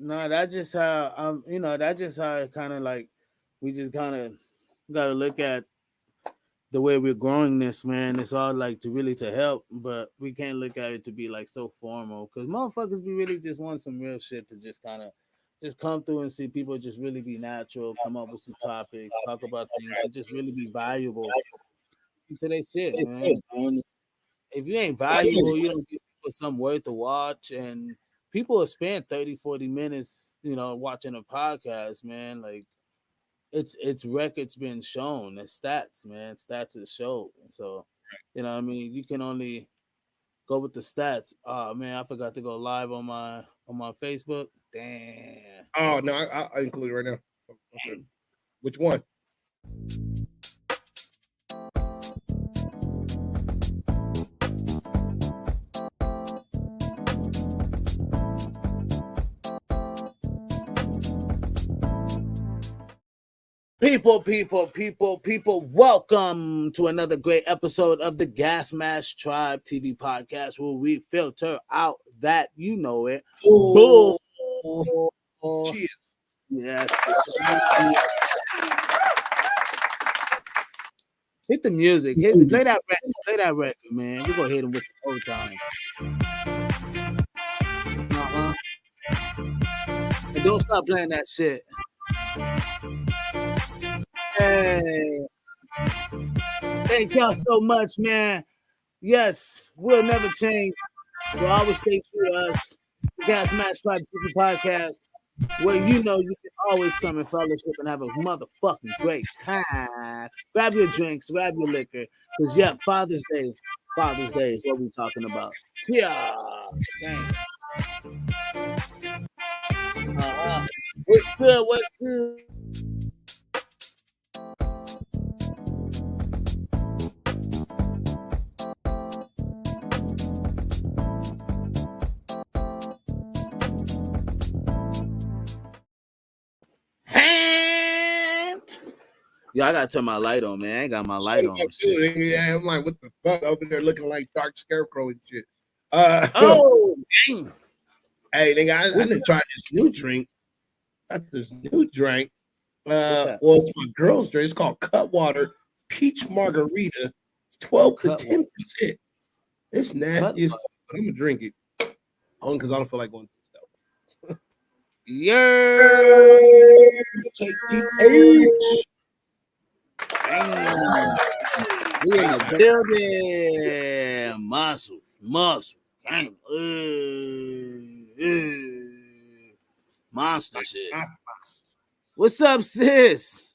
No, that's just how that's just how it kind of like we just kind of got to look at the way we're growing this, man. It's all like to really to help, but we can't look at it to be like so formal because motherfuckers we really just want some real shit to just kind of just come through and see people just really be natural, come up with some topics, talk about things, and just really be valuable to their shit, man. If you ain't valuable, you don't give people some worth to watch, and people will spend 30, 40 minutes, watching a podcast, man. Like it's records been shown, the stats, man. Stats is shown. So, what I mean, you can only go with the stats. Oh man, I forgot to go live on my Facebook. Damn. Oh no, I include it right now. Okay. Which one? People, welcome to another great episode of the Gas Mask Tribe TV podcast where we filter out that bull. Cheers. Yes. Hit the music. Play that record, man. We're gonna hit him with the old times. And don't stop playing that shit. Hey. Thank y'all so much, man. Yes, we'll never change. We'll always stay true to us. The Gas Mask Tribe TV podcast, where you can always come and fellowship and have a motherfucking great time. Grab your drinks, grab your liquor, because Father's Day is what we're talking about. Yeah, dang. What's good? What's good? Yo, I gotta turn my light on, man. I ain't got my light on. Yeah, I'm like, what the fuck over there looking like Dark Scarecrow and shit. Oh, dang. Hey, nigga, I didn't try this new drink. Got this new drink. Well, it's my girl's drink. It's called Cutwater Peach Margarita. It's 12 to 10%. It's nasty as fuck, but I'm gonna drink it. Only because I don't feel like going to this stuff. KTH. We in the building. Muscle. Gang. Monster shit. What's up, sis?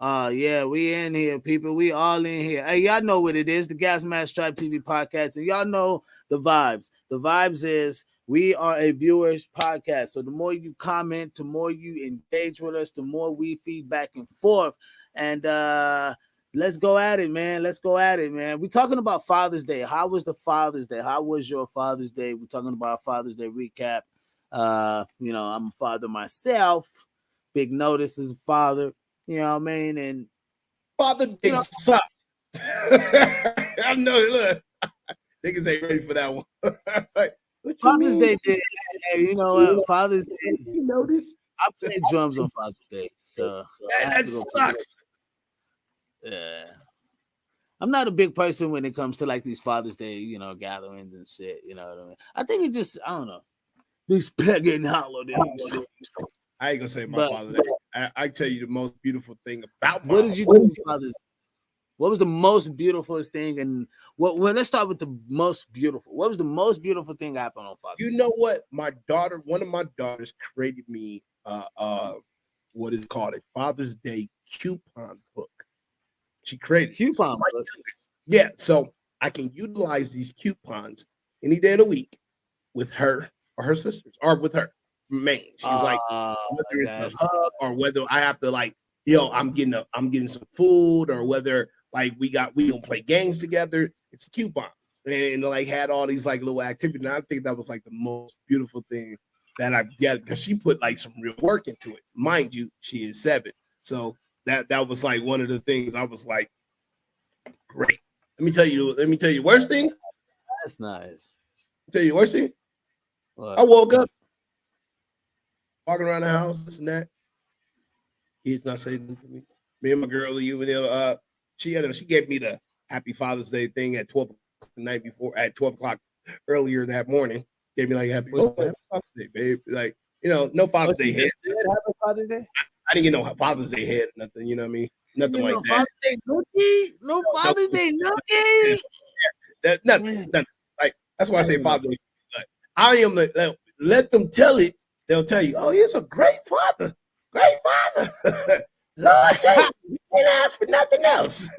Yeah, we in here, people. We all in here. Hey, y'all know what it is, the Gas Mask Tribe TV podcast, and y'all know the vibes. The vibes is we are a viewers podcast. So the more you comment, the more you engage with us, the more we feed back and forth. And let's go at it, man. We're talking about Father's Day. How was the Father's Day? How was your Father's Day? We're talking about Father's Day recap. I'm a father myself. Big Notice is a father. You know what I mean? And Father Day sucked. I know. Look, niggas ain't ready for that one. Father's Day did. Hey, you know what? Father's Day. You notice? I played drums on Father's Day, so that sucks. Yeah. I'm not a big person when it comes to like these Father's Day, gatherings and shit. You know what I mean? I think it just, I don't know, these pagan holidays. I ain't gonna say my Father's Day. I tell you the most beautiful thing about what did you do for Father's Day? What was the most beautiful thing? And let's start with the most beautiful. What was the most beautiful thing that happened on Father's Day? You know what? One of my daughters created me what is called a Father's Day coupon book. She created coupon book. Yeah, so I can utilize these coupons any day of the week with her or her sisters or with her. Man, she's like whether it's a hug or whether I have to like, I'm getting some food or whether like we gonna play games together. It's a coupon and like had all these like little activities. And I think that was like the most beautiful thing that I've got because she put like some real work into it. Mind you, she is 7, so that was like one of the things I was like, great. Let me tell you, worst thing. That's nice. Tell you worst thing. I woke up, walking around the house, this and that. Kids not saying anything to me. Me and my girl, she gave me the Happy Father's Day thing at 12 the night before, at 12 o'clock earlier that morning. Gave me like Happy Father's Day, babe. Like, no Father's Day head. Happy Father's Day? I didn't get no Father's Day head, nothing, you know what I mean? Nothing like that. Father's Day nookie? No Father's Day nookie? Nothing. Like, that's why I say Father's Day. Like, I am let them tell it. They'll tell you, oh, he's a great father. Great father. Lord, you can't ask for nothing else.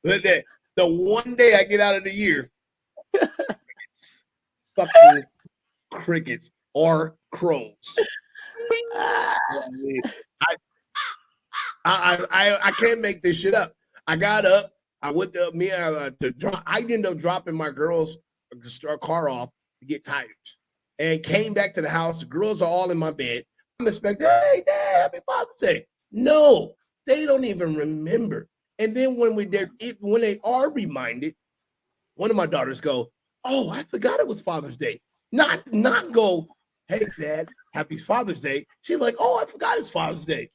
But the one day I get out of the year, it's fucking crickets or crows. I can't make this shit up. I got up. I went to drop. I ended up dropping my girl's car off to get tires, and came back to the house. The girls are all in my bed. I'm expecting, hey, Dad, Happy Father's Day. No, they don't even remember. And then when they are reminded, one of my daughters go, oh, I forgot it was Father's Day. Not go, hey, Dad, Happy Father's Day. She's like, oh, I forgot it's Father's Day.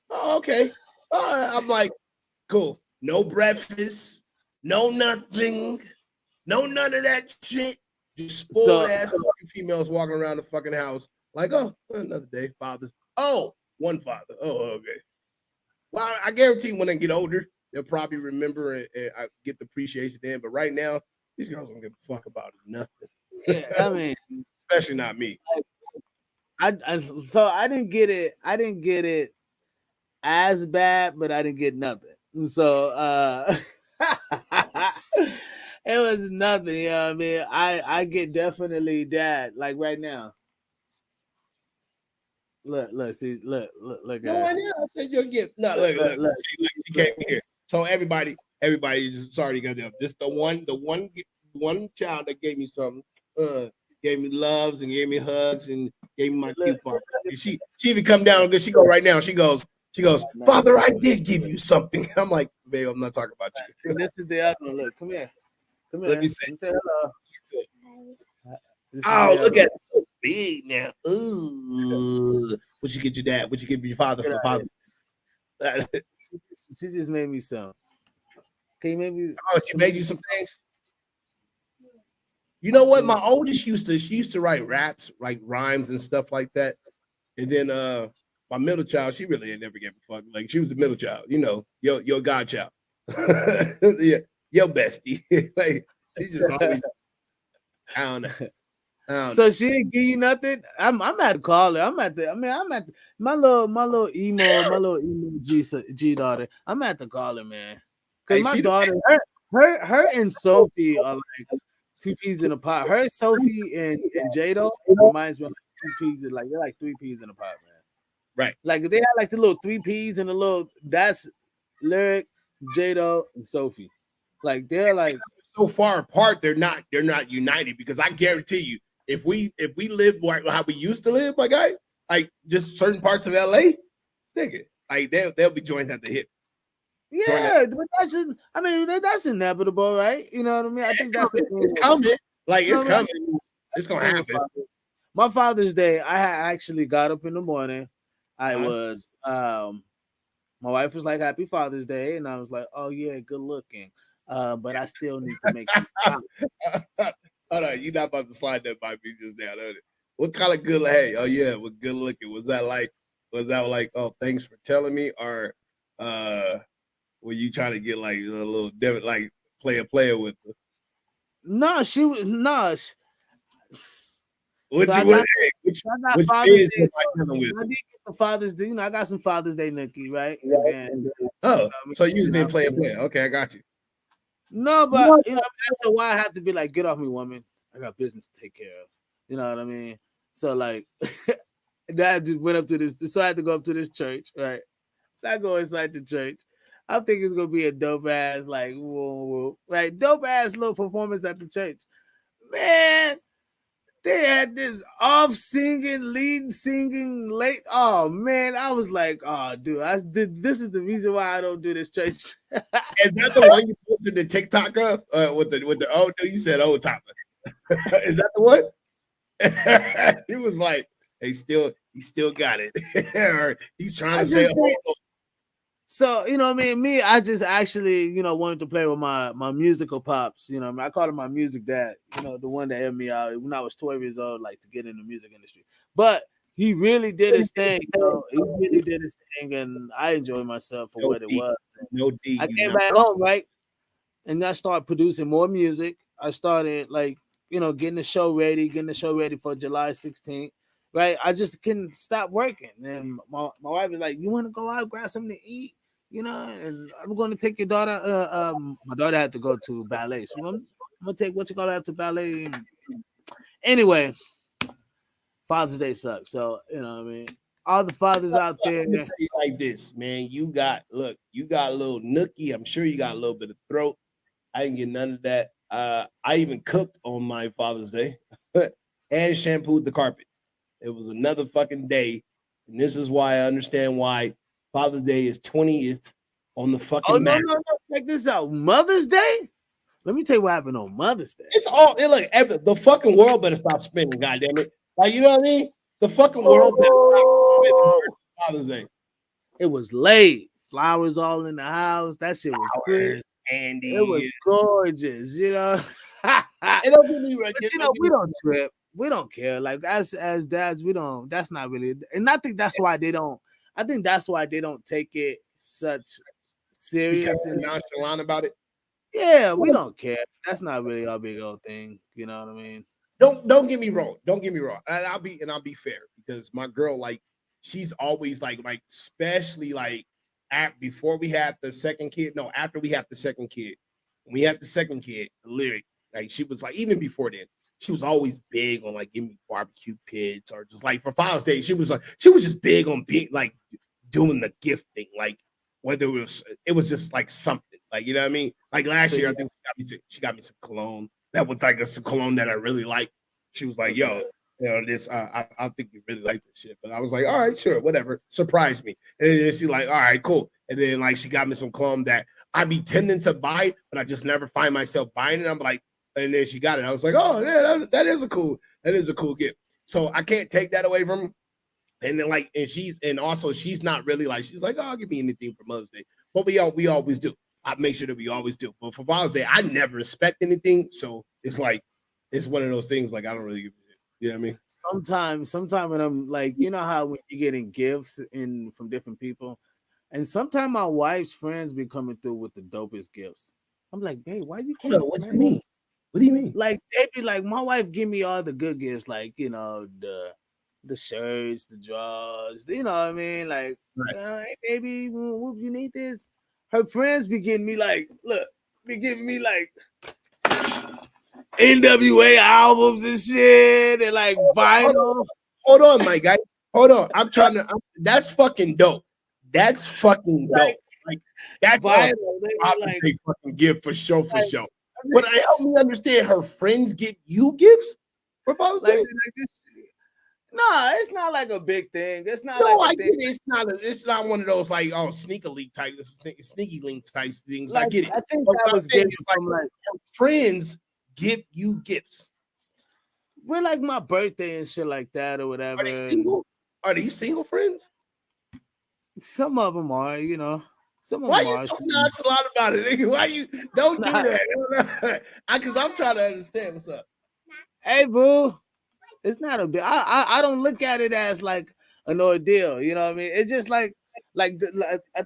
Oh, okay. I'm like, cool. No breakfast, no nothing, no none of that shit. Just spoiled ass females walking around the fucking house like, oh, another day, fathers. Oh, one father. Oh, okay. Well, I guarantee when they get older, they'll probably remember and I get the appreciation then. But right now, these girls don't give a fuck about nothing. Yeah, I mean, especially not me. So I didn't get it. I didn't get it as bad, but I didn't get nothing. So it was nothing. You know what I mean? I get definitely that. Like right now. Look. No, right now I said you'll get look. She came here. So everybody just sorry to go. Just the one child that gave me something, gave me loves and gave me hugs and gave me my coupon. She even come down because she go right now. She goes, Father, I did give you something. I'm like, babe, I'm not talking about you. This is the other one. Look, come here. Let me say hello. Oh, look at it. So big now. Ooh. What you get your dad? What you give your father for father? She just made me some. Can you make me? Oh, she made you some things? You know what? My oldest she used to write raps, like rhymes and stuff like that. And then my middle child, she really ain't never gave a fuck. Like she was the middle child, your godchild. Yeah, your bestie. Like she just always I don't know. So she didn't give you nothing. I'm at to call her. I'm at my little emo G daughter. I'm at to call her, man. Cause my daughter, her and Sophie are like two peas in a pot. Her, Sophie, and Jado reminds me of like 2 peas in they're like 3 peas in a pot, man. Right. Like they had like the little 3 peas and the little that's Lyric, Jado, and Sophie. Like they're like so far apart, they're not united because I guarantee you, if we live like how we used to live, my guy, like just certain parts of LA, nigga, like they'll be joined at the hip. Yeah, but that's inevitable, right? You know what I mean? I think it's coming. Like it's coming. It's gonna happen. My Father's Day, I actually got up in the morning. I was my wife was like, Happy Father's Day, and I was like, oh yeah, good looking. But I still need to make Hold on, you're not about to slide that by me just now, is it? What kind of good? Hey, oh yeah, what good looking? Was that like, oh, thanks for telling me, or were you trying to get like a little David, like player with her? No, she was no. Which I Day? I did get the Father's Day. I got some Father's Day nookie, right? So you've been playing. Okay, I got you. No, but after a while, I have to be like, get off me, woman. I got business to take care of. You know what I mean? So like, I just went up to this. So I had to go up to this church, right? I go inside the church. I think it's gonna be a dope ass, like, whoa, right? Dope ass little performance at the church. Man, they had this off singing, lead singing, late. Oh man, I was like, oh dude, this is the reason why I don't do this church. Is that the one you posted the TikTok of with the oh no, you said old Topper? Is that the one? He was like, he still got it. Or he's trying I to say, just think, so you know what I mean. Me, I just actually wanted to play with my musical pops. You know, what I mean, I called him my music dad. You know, the one that helped me out when I was 12 years old, like to get in the music industry. But he really did his thing. He really did his thing, and I enjoyed myself for no what it D, was. And no D, I you came know. back home, right? And I started producing more music. I started like getting the show ready for July 16th. Right, I just couldn't stop working. And my wife was like, "You want to go out, grab something to eat?" And I'm going to take your daughter. My daughter had to go to ballet, so I'm gonna take what you call out to ballet. Anyway, Father's Day sucks. So what I mean, all the fathers out there. Let me tell you like this, man. You got a little nookie. I'm sure you got a little bit of throat. I didn't get none of that. I even cooked on my Father's Day and shampooed the carpet. It was another fucking day. And this is why I understand why Father's Day is 20th on the Oh fucking no, map. no, no! Check this out. Mother's Day. Let me tell you what happened on Mother's Day. It's all the fucking world better stop spinning, goddamn it. Like, you know what I mean? The fucking world better stop spinning Oh, versus Father's Day. it was late. Flowers all in the house. That shit was pretty. Flowers, It was candy. gorgeous, but And don't get me right. we don't trip. We don't care. Like as dads, we don't. That's not really. And I think that's why they don't. I think that's why they don't take it such Because serious. they're And nonchalant about it. yeah, we don't care. That's not really our big old thing. You know what I mean? Don't get me wrong. Don't get me wrong. And I'll be fair because my girl, like, she's always like especially like before we had the second kid. No, after we had the second kid. When we had the second kid, the lyric, like she was like, even before then, she was always big on like giving me barbecue pits or just like for Father's Day, she was just big on being like doing the gift thing, like whether it was just like something. Like, you know what I mean? Like last So year, I yeah, think she got me some cologne that was like a cologne that I really like. She was like, "Yo, okay. this I think you really like this shit." But I was like, "All right, sure, whatever." Surprise me, and then she like, "All right, cool." And then like she got me some cologne that I be tending to buy, but I just never find myself buying it. I'm like, and then she got it. I was like, "Oh yeah, that is a cool gift." So I can't take that away from her. And then like, and also she's not really like she's like, "Oh, I'll give me anything for Mother's Day," but we always do. I make sure that we always do. But for Father's Day, I never expect anything, so it's like it's one of those things. Like I don't really give a shit. You know what I mean? Sometimes when I'm like, you know how when you're getting gifts in from different people, and sometimes my wife's friends be coming through with the dopest gifts. I'm like, babe, why you Hold can't on, what bring you mean? What do you mean? like they be like my wife give me all the good gifts, like the shirts, the drawers, you know what I mean? Like, Right. hey baby, whoop, you need this. Her friends be getting me like, look, be giving me like NWA albums and shit and like Hold on, vinyl. hold on, my guy. Hold on. That's fucking dope. That's fucking Like dope. Like that's a vinyl. They be Father's like, Day fucking gift for sure, for like, sure. But I help me understand her friends get you gifts for Father's Day. like this. Nah, it's not like a big thing. It's not No, like a I thing. get it. It's not one of those like sneaker leak type sneaky link type things. I Like get it. I think But that what I'm was saying given is like from like her friends give you gifts. we're like my birthday and shit like that or Are they whatever. And single? Are these single friends? some of them are, some of Why them you are. so nonchalant about it, nigga? Why you don't do Nah, that? Because I'm trying to understand what's up. hey, boo, it's not a big. I don't look at it as like an ordeal. You know what I mean? It's just like I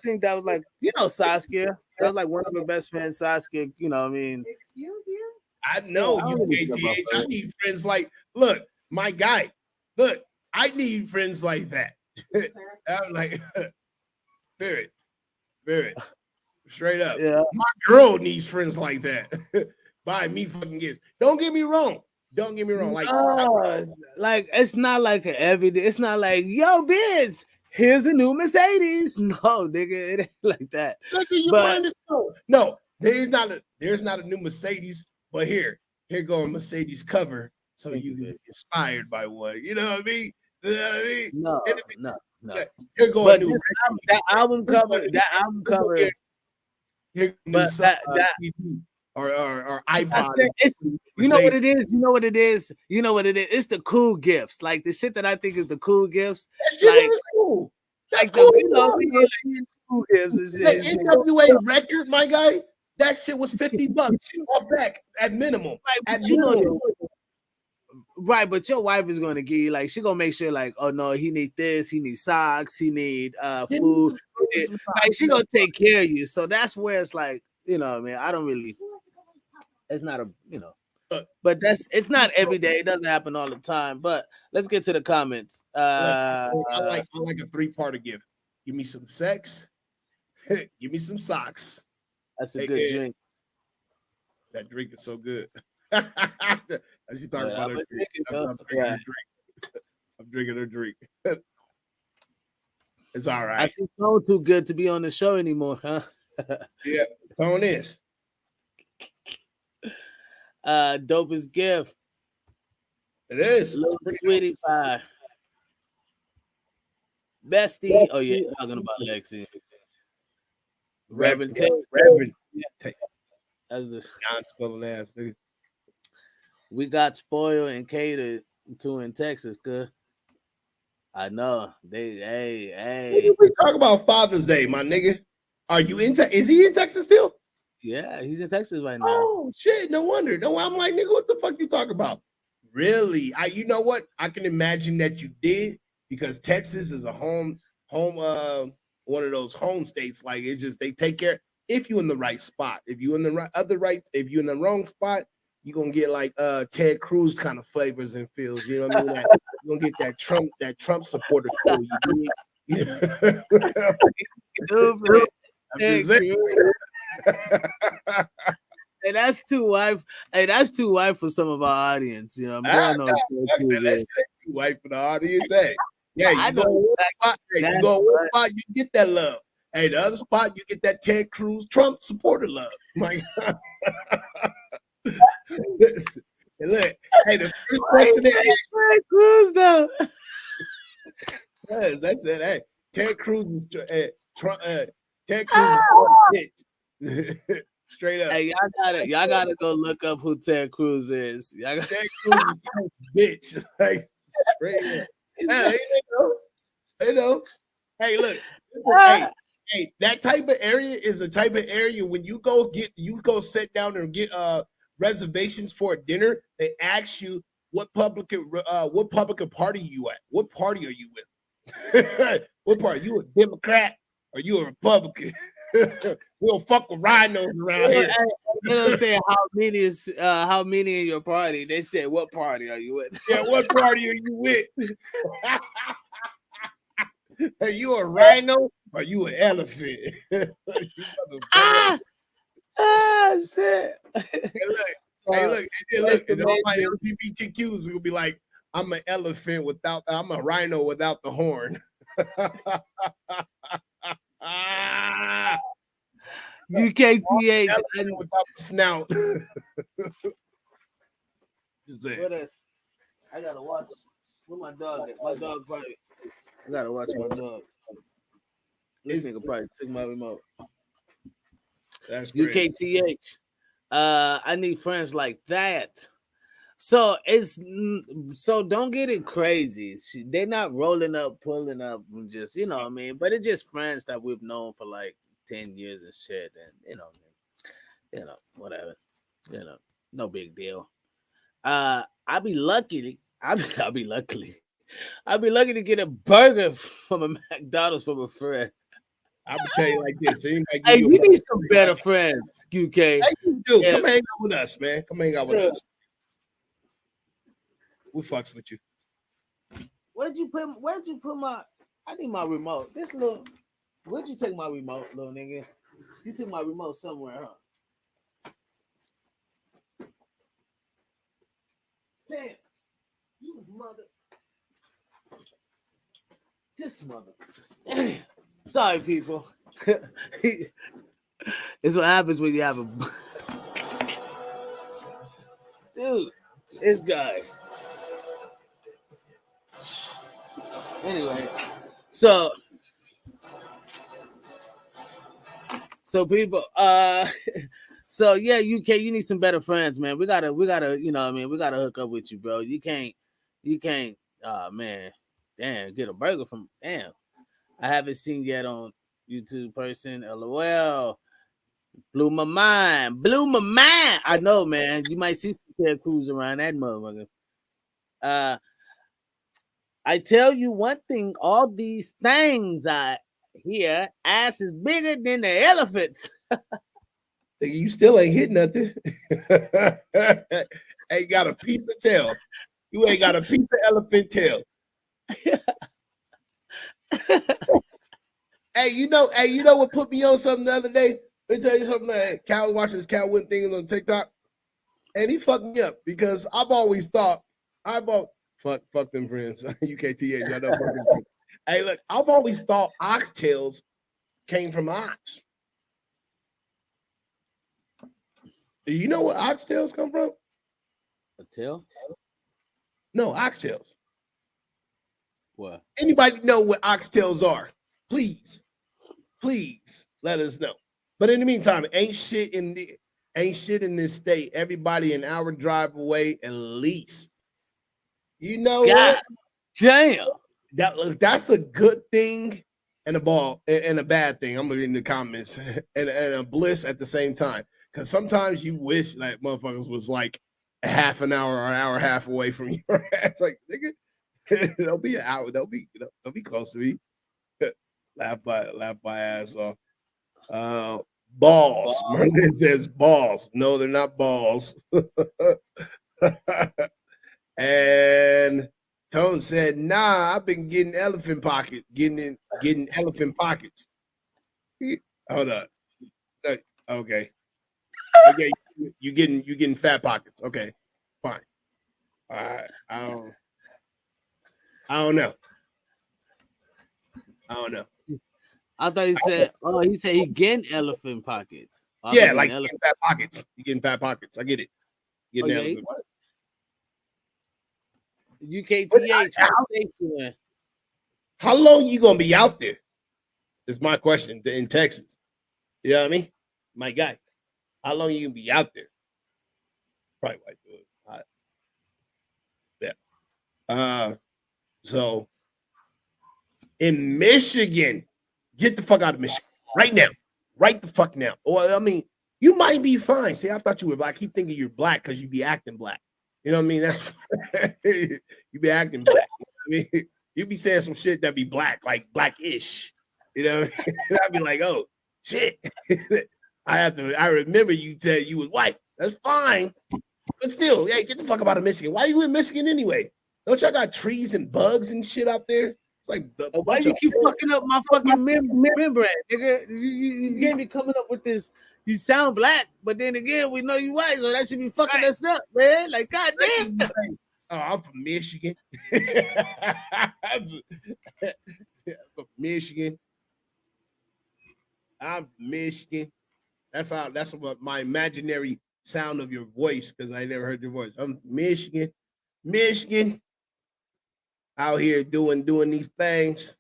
think that was like Saskia. That was like one of her best friends, Saskia. You know what I mean? Excuse you? I Yeah, know I you don't really give up KTH. for I it. need friends like look, my guy. Look, I need friends like that. I'm like, spirit, spirit, straight up. Yeah. My girl needs friends like that. Buy me fucking gifts. Don't get me wrong. Don't get me wrong. Like, No, like it's not like an everyday. It's not like yo, Biz, here's a new Mercedes. No, nigga, it ain't like that. look at your But mind is so. No, there's not a new Mercedes, but here go a Mercedes cover, so thank you you, can be baby. inspired by one. You know what I mean? You know what I mean? No, And no, no. here go a But new this album, that album here go a cover, new that album here go cover. here go a new But that TV. or iPod. You know what it is? You know what it is? You know what it is? It's the cool gifts. Like the shit that I think is the cool gifts. That shit is cool. That's cool. Cool gifts and shit. The NWA record, my guy, that shit was $50 off back at minimum. At minimum. Right, but your wife is gonna give you she gonna make sure oh no, he need this, he need socks, he need food. She gonna take care of you. So that's where it's I don't really. It's not but it's not every day. It doesn't happen all the time. But let's get to the comments. I like a 3-parter gift. Give me some sex. Give me some socks. That's a good drink. That drink is so good. As you talking about her drink, I'm drinking her drink. It's all right. I see Tone too good to be on the show anymore, huh? Yeah, Tone is. Dopest gift. It is. Little sweetie pie. Bestie. Oh yeah, talking about Lexi. Reverend Tate. That's the non-spelling ass nigga. We got spoiled and catered to in Texas, cuz. I know. Hey. We talk about Father's Day, my nigga. Are you in Is he in Texas still? Yeah, he's in Texas right now. Oh shit, no wonder. No, I'm like, nigga, what the fuck you talking about? Really? You know what? I can imagine that you did because Texas is a home one of those home states. Like it's just they take care if you're in the right spot. If you're in the if you're in the wrong spot, you're gonna get Ted Cruz kind of flavors and feels. You know what I mean? You're gonna get that Trump supporter feel. You Hey, that's too white. Hey, that's too white for some of our audience. You know, I'm going on. That's too white for the audience. Hey, yeah, you go one spot, you get that love. Hey, the other spot, you get that Ted Cruz Trump supporter love. My God. And look, hey, the first president. Ted Cruz though. Yes, that's it. Hey, Ted Cruz is Trump. Ted Cruz is bitch. Straight up. Hey, y'all gotta go look up who Ted Cruz is. Ted Cruz is bitch. Like straight up. Hey, you know. Hey, look. Hey, that type of area is a type of area when you go sit down and get reservations for a dinner. They ask you what Republican party you at? What party are you with? What party? You a Democrat or you a Republican? We'll fuck with rhinos around here. They don't say how many in your party. They say what party are you with? Yeah, what party are you with? Are you a rhino or you an elephant? Shit. Hey, look, and all my LGBTQs will be like, I'm an elephant I'm a rhino without the horn. UKTH without the snout. What else? I gotta watch. Where my dog at? My dog probably. I gotta watch my dog. This nigga probably took my remote. That's great. UKTH. I need friends like that. So don't get it crazy. They're not rolling up, pulling up, and just you know what I mean. But it's just friends that we've known for 10 years and shit, and whatever. No big deal. I'll be lucky to get a burger from a McDonald's from a friend. I would tell you like this. Hey, you need some better friends, UK. Hey, you do. Yeah. Come hang out with us, man. Come hang out with us. We fucks with you. Where'd you put my? I need my remote. Where'd you take my remote, little nigga? You took my remote somewhere, huh? Damn. You mother. This mother. Sorry, people. It's what happens when you have a dude. This guy. Anyway, so people, So yeah, UK, you need some better friends, man. We gotta, you know, what I mean, we gotta hook up with you, bro. You can't. Man, damn, get a burger from damn. I haven't seen yet on YouTube person. LOL. Blew my mind. Blew my mind. I know, man. You might see some Ted Cruz around that motherfucker. Uh, I tell you one thing, all these things I hear, ass is bigger than the elephants. You still ain't hit nothing. Ain't got a piece of tail. You ain't got a piece of elephant tail. Hey, you know what put me on something the other day? Let me tell you something. Cal was watching this Cal Wooden thing on TikTok, and he fucked me up because I've always thought fuck them friends. UKTA, y'all know. Hey, look, I've always thought oxtails came from ox. Do you know where oxtails come from? A tail? No, oxtails. What? Anybody know what oxtails are? Please let us know. But in the meantime, ain't shit in this state. Everybody an hour drive away at least. You know God what? damn. That's a good thing and a bad thing. I'm gonna read in the comments and a bliss at the same time. Because sometimes you wish like motherfuckers was like a half an hour or an hour and a half away from your ass. Like nigga, don't be an hour. Don't be close to me. laugh my ass off. Balls. Merlin says balls. No, they're not balls. And Tone said, "Nah, I've been getting elephant pocket, getting elephant pockets." Hold on. Okay. You getting fat pockets. Okay, fine. All right. I don't know. I thought he said, he said he getting elephant pockets. Yeah, like getting fat pockets. You getting fat pockets. I get it. Getting elephant pockets. UKTH. How long you gonna be out there? Is my question in Texas. You know what I mean? My guy. How long you gonna be out there? Probably white dude. Yeah. So in Michigan, get the fuck out of Michigan right now. Right the fuck now. Well, I mean, you might be fine. See, I thought you were black. I keep thinking you're black because you be acting black. You know what I mean? That's you be acting black. You know I mean, you be saying some shit that be black, like blackish. You know, and I'd be like, oh shit. I remember you said you was white. That's fine. But still, hey, get the fuck out of Michigan. Why are you in Michigan anyway? Don't y'all got trees and bugs and shit out there? It's like why you keep fucking up my fucking membrane, nigga? You can't be coming up with this. You sound black, but then again, we know you white, so that should be fucking us up, man. Like, goddamn. Oh, I'm from Michigan. From Michigan. I'm from Michigan. That's what my imaginary sound of your voice, because I never heard your voice. I'm Michigan. Out here doing these things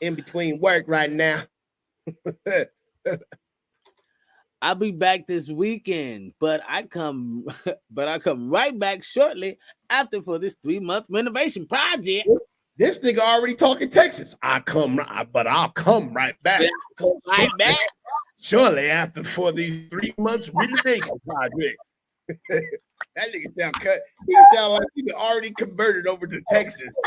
in between work right now. I'll be back this weekend, but I come right back shortly after for this 3-month renovation project. This nigga already talking Texas. I'll come right back. Yeah, come right back. Shortly after for these 3 months renovation project. That nigga sound cut. He sound like he already converted over to Texas.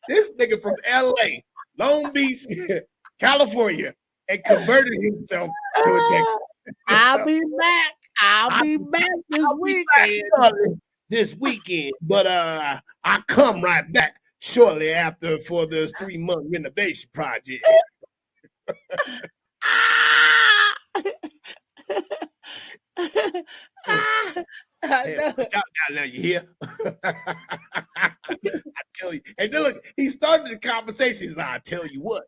This nigga from LA, Long Beach, California, and converted himself to a Texas. I'll be back. I'll be back this weekend. But I come right back shortly after for this 3-month renovation project. Now you hear? I tell you. And then look, he started the conversation. I tell you what.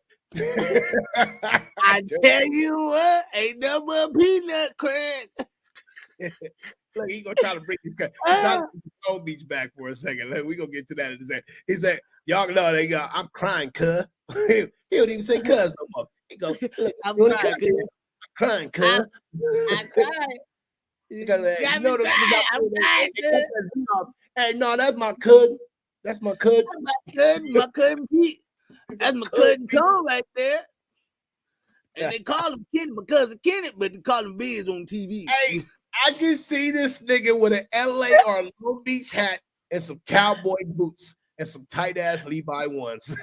I tell you what, ain't no more peanut crack. Look, he gonna try to bring this guy. He's trying to bring Gold Beach back for a second. We gonna get to that in a second. He said, "Y'all know they got. I'm crying, cuz." He don't even say "cuz" no more. He go, "I'm crying, cuz. I cried. Because Got me crying. I'm crying, cuz. Hey, no, that's my cousin. That's my cousin. My cousin Pete. That's my cousin Tom right there. And they call him Kenny, my cousin Kenneth, but they call him Biz on TV. Hey, I can see this nigga with an LA or a Long Beach hat and some cowboy boots and some tight ass Levi ones.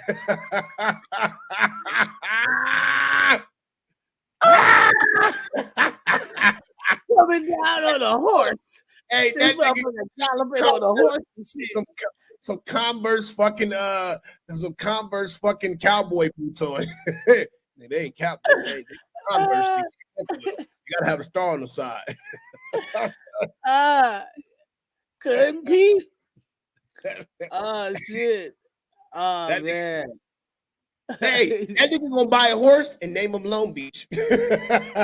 Coming down on a horse. Hey, This that nigga galloping on a horse and shit. some Converse fucking cowboy boots on. They ain't cowboy, they Converse. You gotta have a star on the side. Couldn't Pete. Oh shit. Oh That man. Hey, that nigga gonna buy a horse and name him Long Beach. It's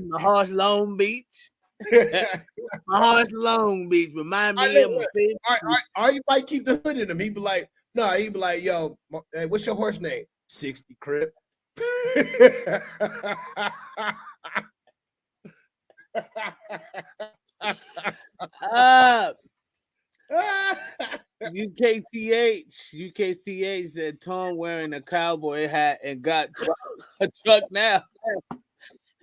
my horse Long Beach. My horse Long Beach. Remind me of my favorite. Or you might keep the hood in him. He'd be like, no, he'd be like, yo, hey, what's your horse name? 60 Crip. UKTH said Tom wearing a cowboy hat and got a truck now.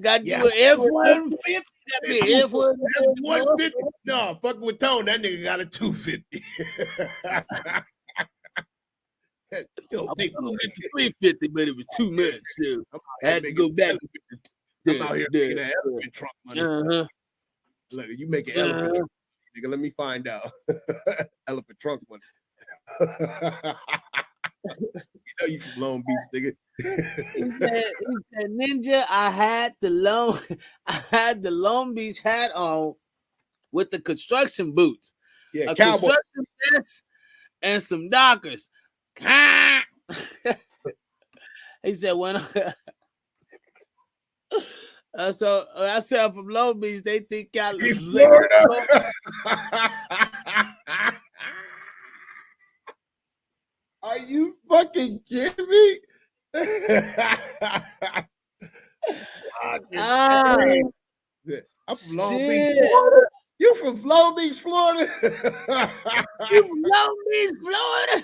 Got you an F-150. Got me an F-150. No, fucking with Tone, that nigga got a 250. Yo, I was gonna get the 350, but it was too much. So I had to go back. I'm out here making that elephant trunk money. Look, you make an elephant trunk, nigga. Let me find out. Elephant trunk money. You know you from Long Beach, nigga. He said, Ninja, I had the Long Beach hat on with the construction boots. Yeah, a cowboy. Construction vest and some Dockers. He said, when so I said I'm from Long Beach, they think y'all Florida. Are you fucking kidding me? I'm from Long Beach, Florida. You from Long Beach, Florida? You from Long Beach, Florida?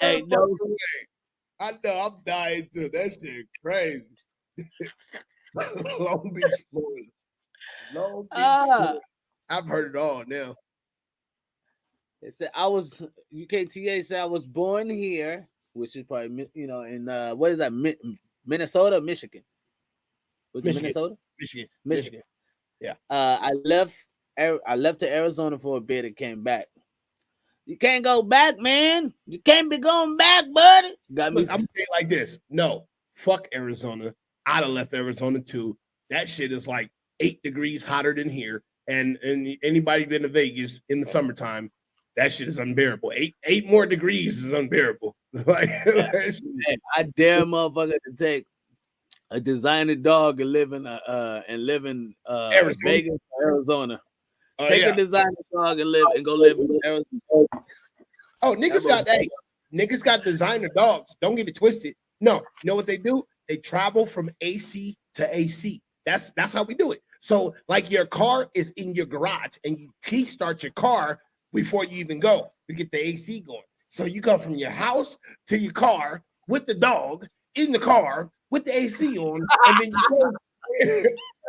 Hey, no way. I know I'm dying too. That shit crazy. Long Beach, Florida. Long Beach, Florida. I've heard it all now. They said UKTA said I was born here, which is probably in what is that, Minnesota, Michigan? Was it Minnesota? Michigan. Yeah. I left to Arizona for a bit and came back. You can't go back, man. You can't be going back, buddy. I'm gonna say it like this. No, fuck Arizona. I'd have left Arizona too. That shit is like 8 degrees hotter than here. And anybody been to Vegas in the summertime, that shit is unbearable. Eight more degrees is unbearable. Like, I dare motherfucker to take a designer dog and live in Vegas, Arizona. Take a designer dog and go live in Arizona. Oh, niggas got designer dogs. Don't get it twisted. No, you know what they do? They travel from AC to AC. That's how we do it. So, like, your car is in your garage, and you kickstart your car before you even go to get the AC going. So you go from your house to your car with the dog in the car with the AC on, and then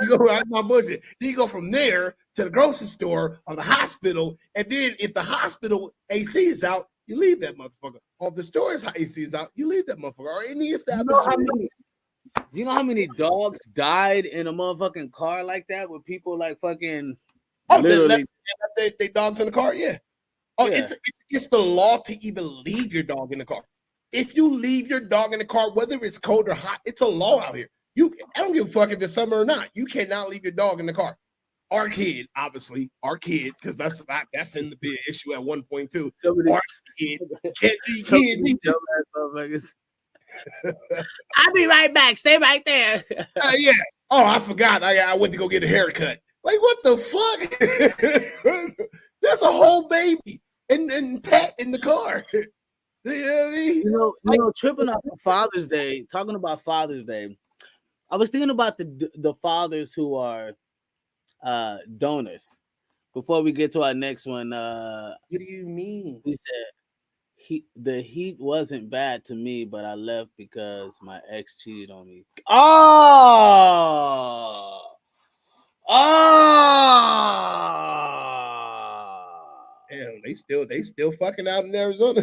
you go right my bullshit. Then you go from there to the grocery store or the hospital, and then if the hospital AC is out, you leave that motherfucker. Or if the store's AC is out, you leave that motherfucker. Or any establishment. You know how many dogs died in a motherfucking car like that with people like fucking literally they dogs in the car? Yeah. Oh, yeah. It's the law to even leave your dog in the car. If you leave your dog in the car, whether it's cold or hot, it's a law out here. I don't give a fuck if it's summer or not. You cannot leave your dog in the car. Our kid, because that's in the big issue at 1.2. Our kid can't be kids. I'll be right back. Stay right there. Yeah. Oh, I forgot. I went to go get a haircut. Like, what the fuck? There's a whole baby and pet in the car. You know what I mean? Tripping off of Father's Day, talking about Father's Day, I was thinking about the fathers who are donors. Before we get to our next one, What do you mean? he said the heat wasn't bad to me, but I left because my ex cheated on me. Oh, oh. Damn, they still fucking out in Arizona.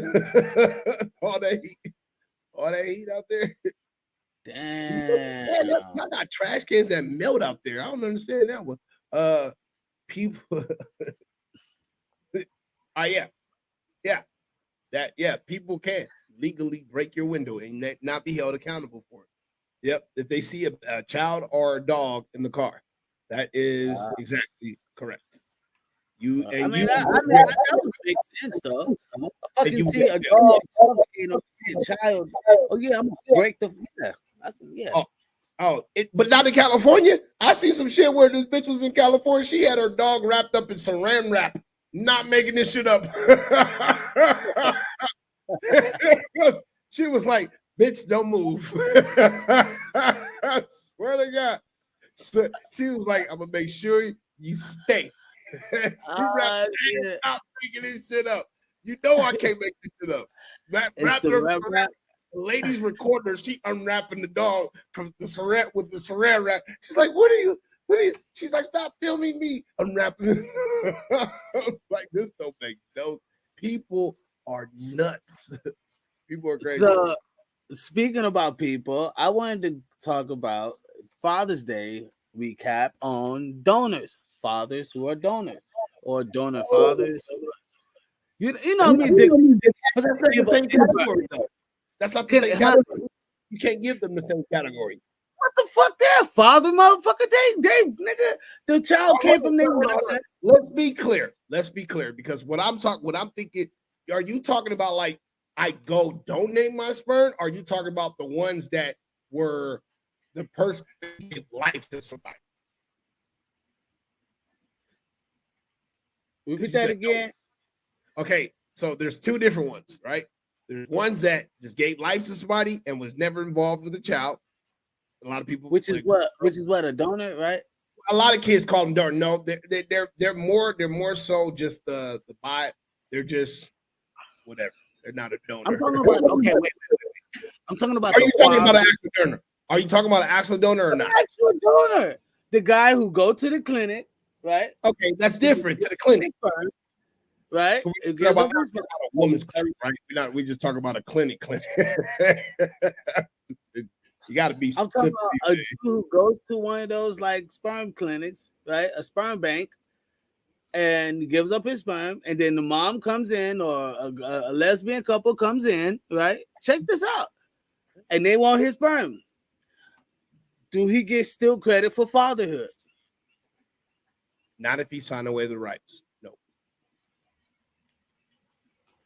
all that heat out there. Damn. Y'all got trash cans that melt out there. I don't understand that one. People. Yeah. People can legally break your window and not be held accountable for it. Yep. If they see a child or a dog in the car, that is exactly correct. That would make sense though. I fucking see a dog suffocating or see a child. Oh yeah, I'm gonna break the But not in California. I see some shit where this bitch was in California. She had her dog wrapped up in saran wrap. Not making this shit up. She was like, "Bitch, don't move." I swear to God. So she was like, "I'm gonna make sure you stay." Stop making this shit up. You know I can't make this shit up. Lady's recorder, she unwrapping the dog from the saran with the saran wrap. She's like, what are you? She's like, stop filming me unwrapping. Like, this don't make no. People are nuts. People are crazy. So, speaking about people, I wanted to talk about Father's Day recap on donors, fathers who are donors or donor fathers. You know what I mean? That's not the same category, though. That's not the same category. You can't give them the same category. What the fuck? They're father, motherfucker. They nigga. The child came from their. Let's be clear, because what I'm thinking. Are you talking about like I go donate my sperm? Or are you talking about the ones that were the person that gave life to somebody? Repeat that again. Okay, so there's two different ones, right? There's ones that just gave life to somebody and was never involved with a child. A lot of people, which is what a donor, right? A lot of kids call them donor. No, they're more so just the buy. They're just whatever. They're not a donor. I'm talking about wait. I'm talking about. Are you talking about an actual donor? Are you talking about an actual donor or not? Actual donor, the guy who go to the clinic, right? Okay, that's different to the clinic. Right? It gives about a woman's clinic, right? We just talk about a clinic. You got to be specific. I'm talking about a dude who goes to one of those like sperm clinics, right? A sperm bank, and gives up his sperm, and then the mom comes in, or a lesbian couple comes in, right? Check this out, and they want his sperm. Do he get still credit for fatherhood? Not if he signed away the rights. No.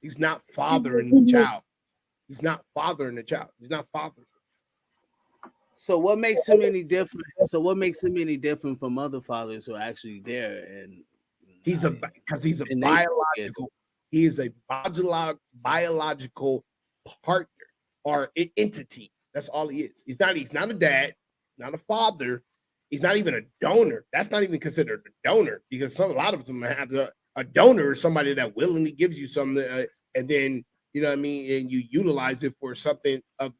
He's not fathering the child. He's not fathering the child. He's not fathering. So what makes him any different? So what makes him any different from other fathers who are actually there? And he's a biological. He is a biological partner or entity. That's all he is. He's not a dad, not a father. He's not even a donor. That's not even considered a donor, because a lot of them have a donor is somebody that willingly gives you something, and then you know what I mean, and you utilize it for something of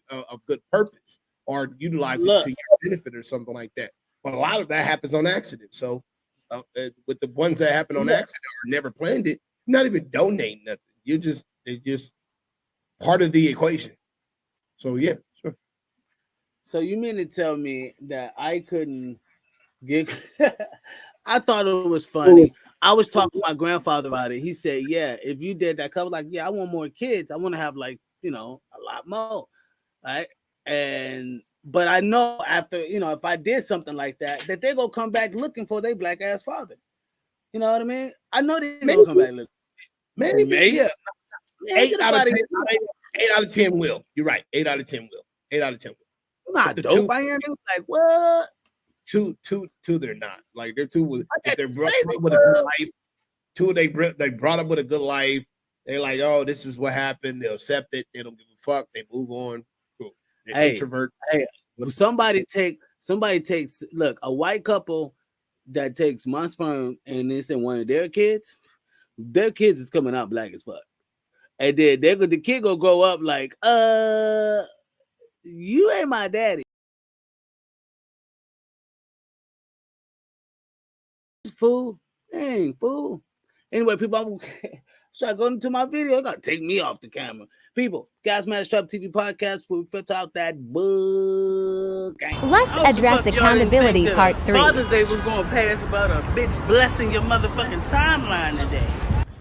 good purpose, or utilize it to your benefit or something like that. But a lot of that happens on accident. So with the ones that happen on accident or never planned it, you're not even donating nothing. They're just part of the equation. So yeah, sure. So you mean to tell me that I couldn't get? I thought it was funny. I was talking to my grandfather about it. He said, "Yeah, if you did that, couple, like, yeah, I want more kids. I want to have like, a lot more, right?" But I know after, if I did something like that, that they're gonna come back looking for their black ass father. You know what I mean? I know they're gonna come back looking. Maybe. Yeah. 8 out of 10 will. You're right. 8 out of 10 will. 8 out of 10 will. Not dope. I am like, what? Two, they're not. Like they're two with if they're brought up with a good life. Two, they brought up with a good life, They're like, oh, this is what happened. They'll accept it. They don't give a fuck. They move on. Cool. They're introvert. Hey, somebody takes look, a white couple that takes my sperm and it's in one of their kids is coming out black as fuck. And then the kid gonna grow up like, you ain't my daddy. Fool. Dang, fool. Anyway, people, I'm start going to my video. Gotta take me off the camera. People, Gas Mask Trap TV podcast, we filter out that book. Let's address accountability part 3. Father's Day was going to pass about a bitch blessing your motherfucking timeline today.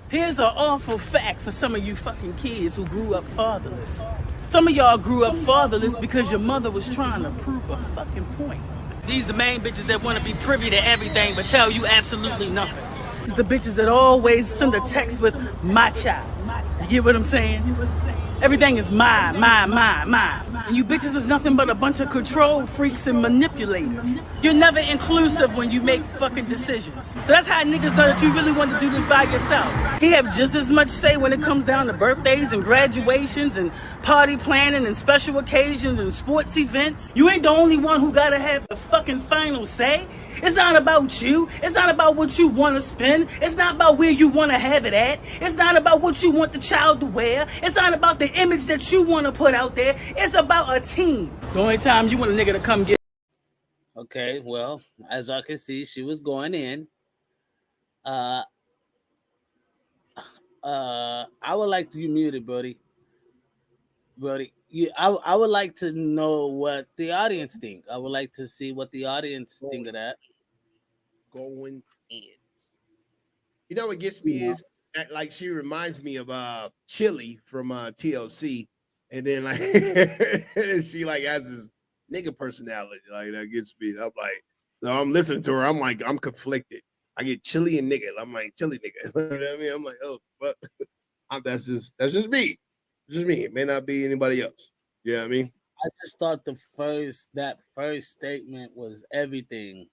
Here's an awful fact for some of you fucking kids who grew up fatherless. Some of y'all grew up fatherless because your mother was trying to prove a fucking point. These the main bitches that want to be privy to everything but tell you absolutely nothing. These the bitches that always send a text with my child. You get what I'm saying? Everything is mine. And you bitches is nothing but a bunch of control freaks and manipulators. You're never inclusive when you make fucking decisions. So that's how niggas know that you really want to do this by yourself. He have just as much say when it comes down to birthdays and graduations and party planning and special occasions and sports events. You ain't the only one who gotta have the fucking final say. It's not about you. It's not about what you want to spend. It's not about where you want to have it at. It's not about what you want the child to wear. It's not about the image that you want to put out there. It's about a team. The only time you want a nigga to come get. Okay, well, as I can see, she was going in. I would like to, you muted, Brody. I would like to know what the audience think. I would like to see what the audience think of that. Going in. You know what gets me is that, like, she reminds me of Chili from TLC, and then like and she like has this nigga personality, like that gets me. I'm like, so I'm listening to her. I'm like, I'm conflicted. I get Chili and nigga. I'm like, Chili nigga. You know what I mean? I'm like, oh, but that's just me. Just me. It may not be anybody else. You know what I mean? I just thought that first statement was everything.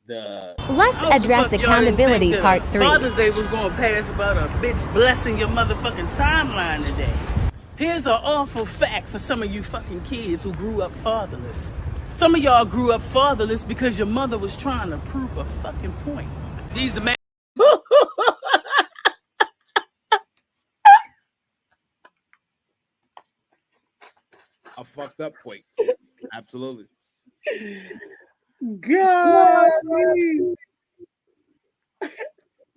Let's address accountability part 3. Father's Day was going to pass about a bitch blessing your motherfucking timeline today. Here's an awful fact for some of you fucking kids who grew up fatherless. Some of y'all grew up fatherless because your mother was trying to prove a fucking point. These the man. A fucked up point. Absolutely. God.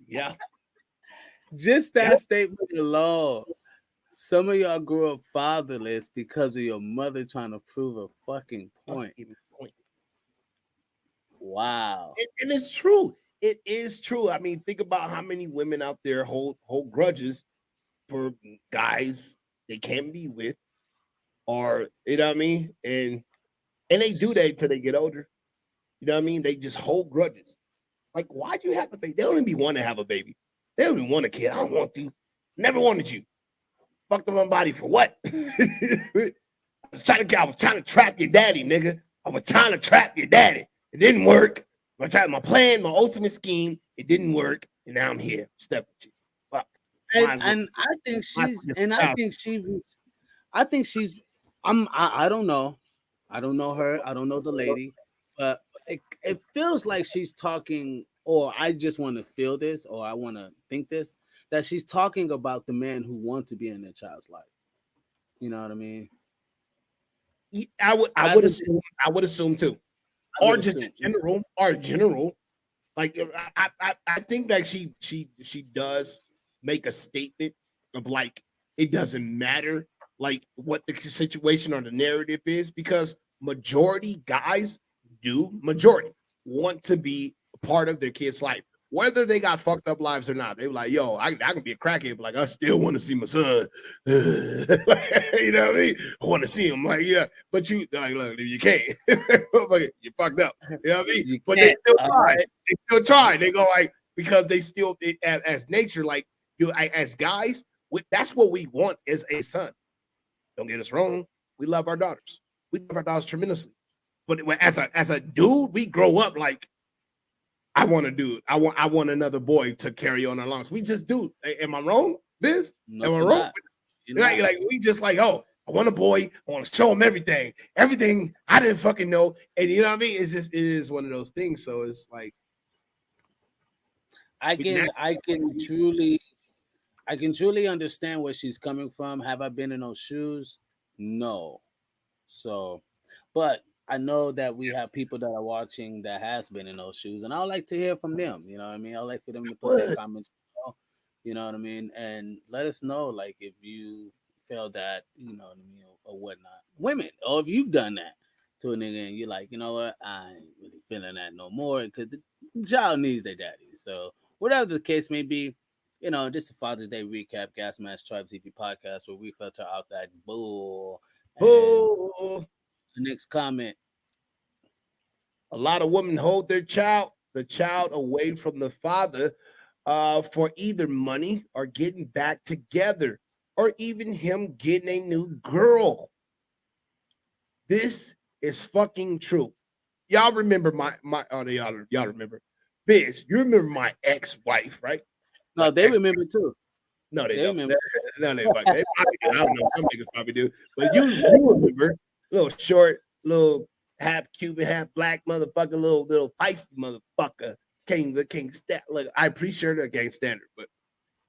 Yeah. Just that statement alone. Some of y'all grew up fatherless because of your mother trying to prove a fucking point. Wow. And it's true. It is true. I mean, think about how many women out there hold grudges for guys they can't be with, or you know what I mean? And they do that until they get older. You know what I mean? They just hold grudges. Like, why'd you have a baby? They don't even want to have a baby. They don't even want a kid. I don't want to. Never wanted you. Fucked up my body for what? I was trying to trap your daddy, nigga. I was trying to trap your daddy. It didn't work. I tried my plan, my ultimate scheme. It didn't work, and now I'm here, stuck with you. Fuck. And I think she's. I don't know. I don't know her. I don't know the lady, but it feels like she's talking, or I just want to feel this, or I want to think this, that she's talking about the man who wants to be in their child's life. You know what I mean? I would assume too, or just in general, like I think that she does make a statement of like it doesn't matter like what the situation or the narrative is, because majority guys want to be a part of their kid's life, whether they got fucked up lives or not. They were like, yo, I can be a crackhead, but like I still want to see my son. You know what I mean? I want to see him. Like, yeah, but you like, look, you can't. You fucked up. You know what I mean? But they still try. Right. They still try. They go like, because they still as nature, like you as guys, that's what we want as a son. Don't get us wrong. We love our daughters. We love our daughters tremendously. But as a dude, we grow up like I want to do it. I want another boy to carry on our lungs. We just do. Am I wrong? This? No, Am I you're wrong? not. You're not. Like we just like, oh, I want a boy. I want to show him everything. Everything I didn't fucking know. And you know what I mean? It's just, it is one of those things. So it's like, I can truly understand where she's coming from. Have I been in those shoes? No. So, but I know that we have people that are watching that has been in those shoes, and I would like to hear from them. You know what I mean? I'd like for them to put their comments below, you know what I mean, and let us know, like, if you feel that, you know what I mean, or whatnot. Women, or if you've done that to a nigga and you're like, you know what, I ain't really feeling that no more because the child needs their daddy. So whatever the case may be, you know, just a Father's Day recap, Gas Mask Tribe TV podcast, where we filter out that bull. And oh, the next comment. a lot of women hold the child away from the father for either money or getting back together, or even him getting a new girl. This is fucking true. Y'all remember y'all remember. Biz, you remember my ex-wife, right? No, they remember too. No, they don't. Remember. No, they probably do. I don't know. Some niggas probably do. But you remember, little short, little half Cuban, half black motherfucker, little feisty motherfucker. Can't stand. Look, I appreciate her, can't stand her, but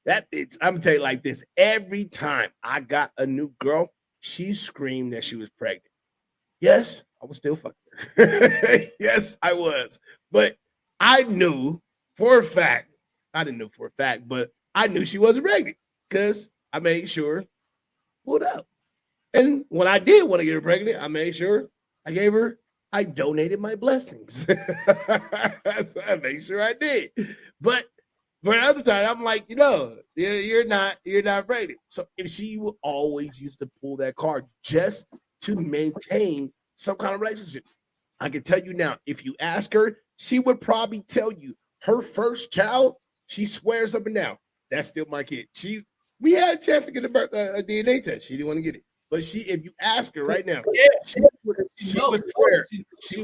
that bitch, I'm gonna tell you like this. Every time I got a new girl, she screamed that she was pregnant. Yes, I was still fucking her. Yes, I was. But I knew for a fact, I didn't know for a fact, but I knew she wasn't pregnant because I made sure, pulled up. And when I did want to get her pregnant, I made sure I donated my blessings. So I made sure I did. But for the other time, I'm like, you know, you're not pregnant. So if she would always used to pull that card just to maintain some kind of relationship. I can tell you now, if you ask her, she would probably tell you her first child, she swears up and down, that's still my kid. We had a chance to get a DNA test. She didn't want to get it. But if you ask her right now, she would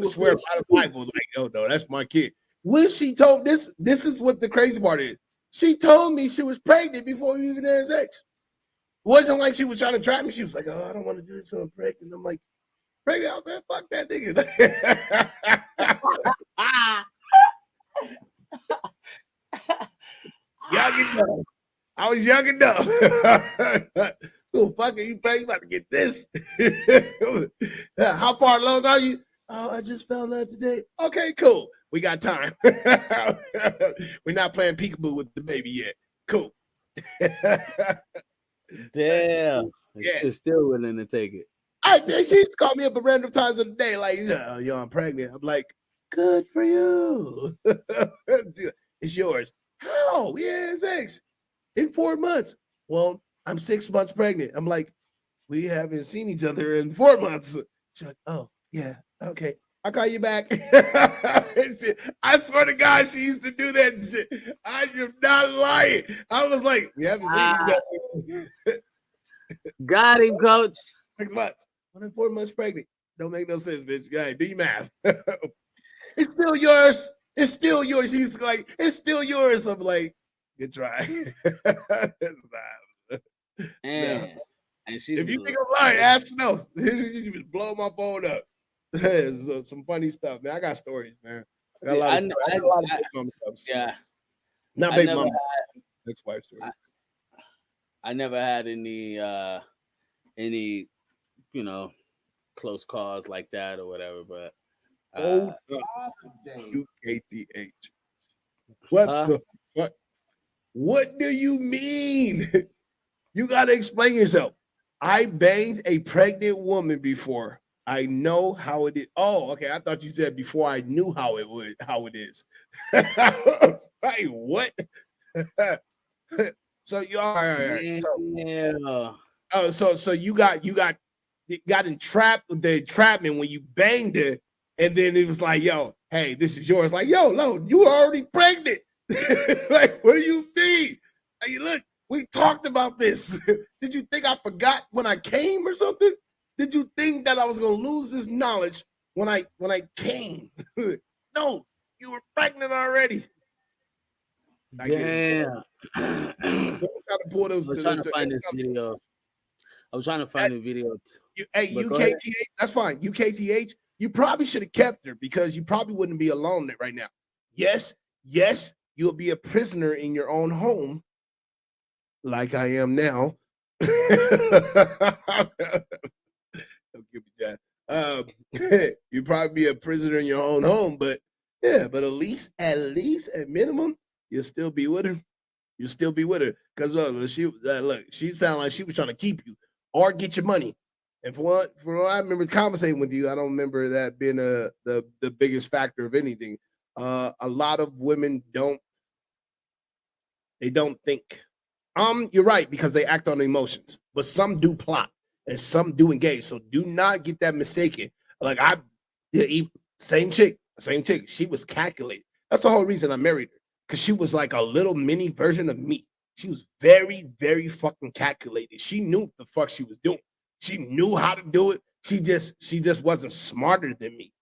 swear by the Bible, like, oh no, that's my kid. When she told this is what the crazy part is. She told me she was pregnant before we even had sex. It wasn't like she was trying to trap me. She was like, oh, I don't want to do this, so I'm pregnant. I'm like, pregnant out there, fuck that nigga. Young and dumb. I was young and dumb. Oh, fuck it, you about to get this. How far along are you? Oh, I just found out today. Okay, cool. We got time. We're not playing peekaboo with the baby yet. Cool. Damn. Yeah. She's still willing to take it. She's called me up at random times of the day, like, yo, I'm pregnant. I'm like, good for you. It's yours. How? Yeah, 6 in 4 months. Well, I'm 6 months pregnant. I'm like, we haven't seen each other in 4 months. She's like, oh, yeah, okay. I'll call you back. I swear to God, she used to do that shit. I am not lying. I was like, we haven't seen each other. Got him, coach. 6 months. 1 in 4 months pregnant. Don't make no sense, bitch. Go ahead, do your math. It's still yours. It's still yours. He's like, it's still yours. I'm like, good try. And she, if you think I'm lying, ask no. You just blow my phone up. Some funny stuff, man. I got stories, man. I got a lot of stories. Yeah. Not big mama. Ex-wife story. I never had any you know, close calls like that or whatever, but UKTH. What the fuck? What do you mean? You gotta explain yourself. I banged a pregnant woman before. I know how it is. Oh, okay. I thought you said before I knew how it is. Like, what? So you are so you got entrapped with the entrapment when you banged her, and then it was like, yo, hey, this is yours. Like, yo, no, you were already pregnant. Like, what do you mean? Hey, look, we talked about this. Did you think I forgot when I came or something? Did you think that I was gonna lose this knowledge when I came? No, You were pregnant already. Damn. I'm trying to pull those. I was trying to find this video. I was trying to find the video. Hey, UKTH, that's fine. UKTH, you probably should have kept her because you probably wouldn't be alone right now. Yes, you'll be a prisoner in your own home, like I am now. Don't give me that. You'd probably be a prisoner in your own home, but at least at minimum, you'll still be with her. You'll still be with her because she sounded like she was trying to keep you or get your money. And for what I remember conversating with you, I don't remember that being the biggest factor of anything. A lot of women don't think. You're right, because they act on emotions, but some do plot and some do engage. So do not get that mistaken. Like same chick. She was calculated. That's the whole reason I married her, because she was like a little mini version of me. She was very, very fucking calculated. She knew what the fuck she was doing. She knew how to do it. She just wasn't smarter than me.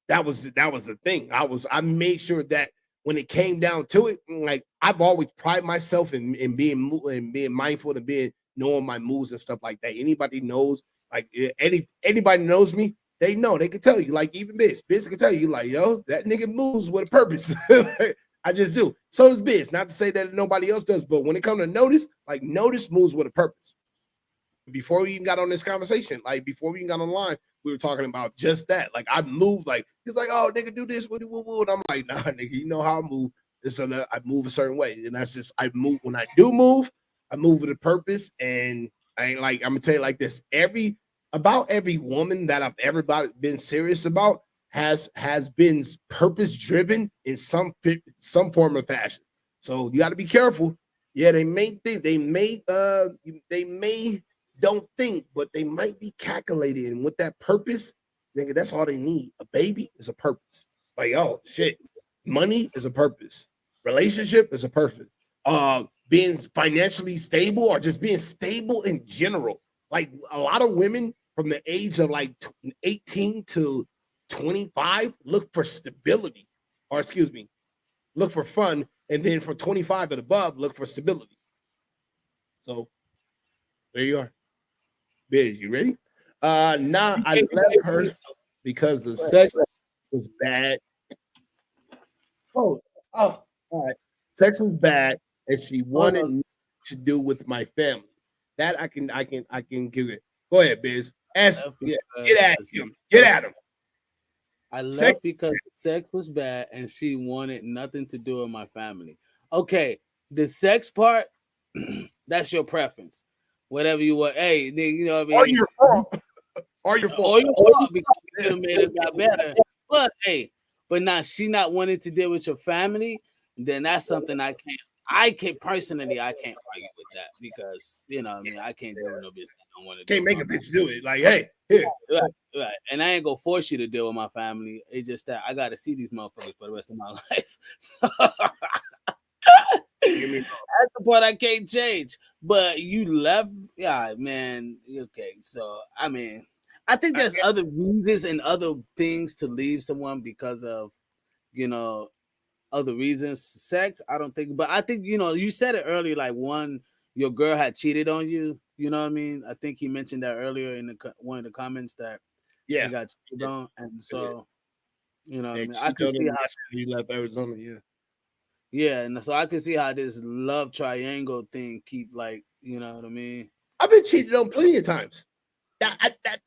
That was the thing. I made sure that when it came down to it, like I've always prided myself in being mindful and knowing my moves and stuff like that. Anybody knows, like anybody knows me, they know. They can tell you, like even Biz can tell you, like, yo, that nigga moves with a purpose. I just do. So does Biz. Not to say that nobody else does, but when it comes to Notice, like Notice moves with a purpose. Before we even got on this conversation, like before we even got on the line, we were talking about just that. Like I moved, like he's like, "Oh, nigga, do this, and I'm like, "Nah, nigga, you know how I move. I move a certain way, and that's just I move. When I do move, I move with a purpose. And I ain't like I'm gonna tell you like this: every woman that I've ever been serious about has been purpose driven in some form of fashion. So you got to be careful. Yeah, they may think they may don't think, but they might be calculated. And with that purpose, nigga, that's all they need. A baby is a purpose. Like, oh shit, money is a purpose. Relationship is a purpose. Being financially stable or just being stable in general. Like a lot of women from the age of like 18 to 25 look for stability, or excuse me, look for fun. And then from 25 and above, look for stability. So there you are. Biz, you ready? I left her because the sex was bad. Oh, all right. Sex was bad, and she wanted to do with my family. That I can give it. Go ahead, Biz. Get at him. Get at him. I left because sex was bad, and she wanted nothing to do with my family. Okay, the sex part, that's your preference. Whatever you want. Hey, you know what I mean? Or your fault. Or your fault, because you could have made it got better. But hey, now she not wanting to deal with your family, then that's something I can't personally, I can't argue with that, because you know what I mean, I can't do it with no bitch that don't want to do it. Can't make a bitch do it. Like, hey, here. Right. And I ain't gonna force you to deal with my family. It's just that I gotta see these motherfuckers for the rest of my life. So, that's the part I can't change. But you left, yeah, man. Okay, so I mean, I think there's other reasons and other things to leave someone because of, you know, other reasons. Sex, I don't think, but I think, you know, you said it earlier, like your girl had cheated on you. You know what I mean? I think he mentioned that earlier in one of the comments that he got cheated on, and so you know, what I mean, I could see how he left Arizona. Yeah, and so I can see how this love triangle thing keep, like, you know what I mean? I've been cheated on plenty of times. That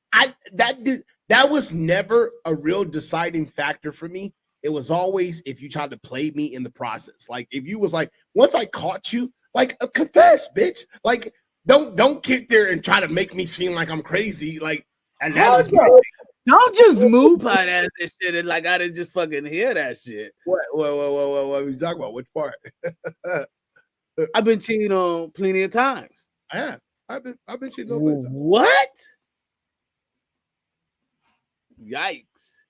was never a real deciding factor for me. It was always if you tried to play me in the process. Like if you was like, once I caught you, like confess, bitch. Like don't get there and try to make me seem like I'm crazy. Like, and that was don't just move by that shit and like I didn't just fucking hear that shit. What are we talking about? Which part? I've been cheated on plenty of times. I have. I've been cheated on plenty of times. What? Yikes.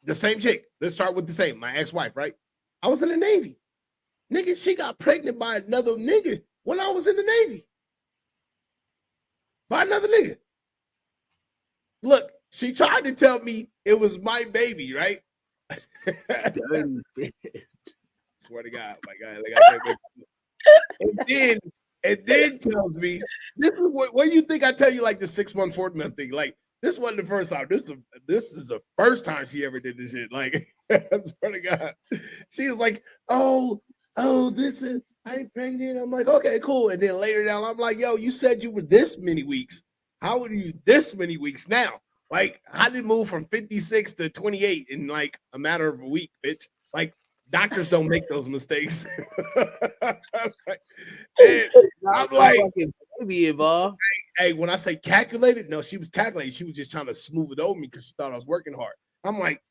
The same chick. Let's start with the same. My ex-wife, right? I was in the Navy. Nigga, she got pregnant by another nigga when I was in the Navy. By another nigga. Look, she tried to tell me it was my baby, right? Dirty bitch. Swear to God, my guy. Like, I can't make and then tells me this is what do you think I tell you like the 6 month, 4 month thing? Like this wasn't the first time. This is the first time she ever did this shit. Like I swear to God, she was like, oh, this is I ain't pregnant. I'm like, okay, cool. And then later down, I'm like, yo, you said you were this many weeks. How are you this many weeks now? Like, how did it move from 56 to 28 in like a matter of a week, bitch? Like, doctors don't make those mistakes. I'm like, baby involved. Hey, when I say calculated, no, she was calculated. She was just trying to smooth it over me because she thought I was working hard. I'm like,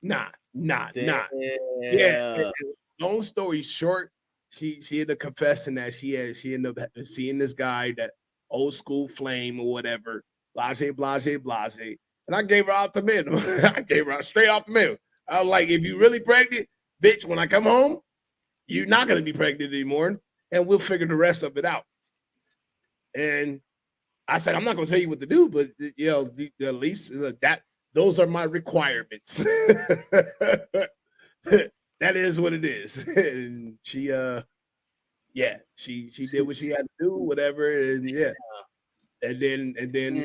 nah. Yeah. Long story short, she ended up confessing that she ended up seeing this guy, that old school flame or whatever, blase. And I gave her ultimatum. I gave her straight ultimatum. I was like, if you really pregnant, bitch, when I come home, you're not gonna be pregnant anymore, and we'll figure the rest of it out. And I said, I'm not gonna tell you what to do, but you know, at least that those are my requirements. That is what it is. And she she did what she had to do, whatever, and and then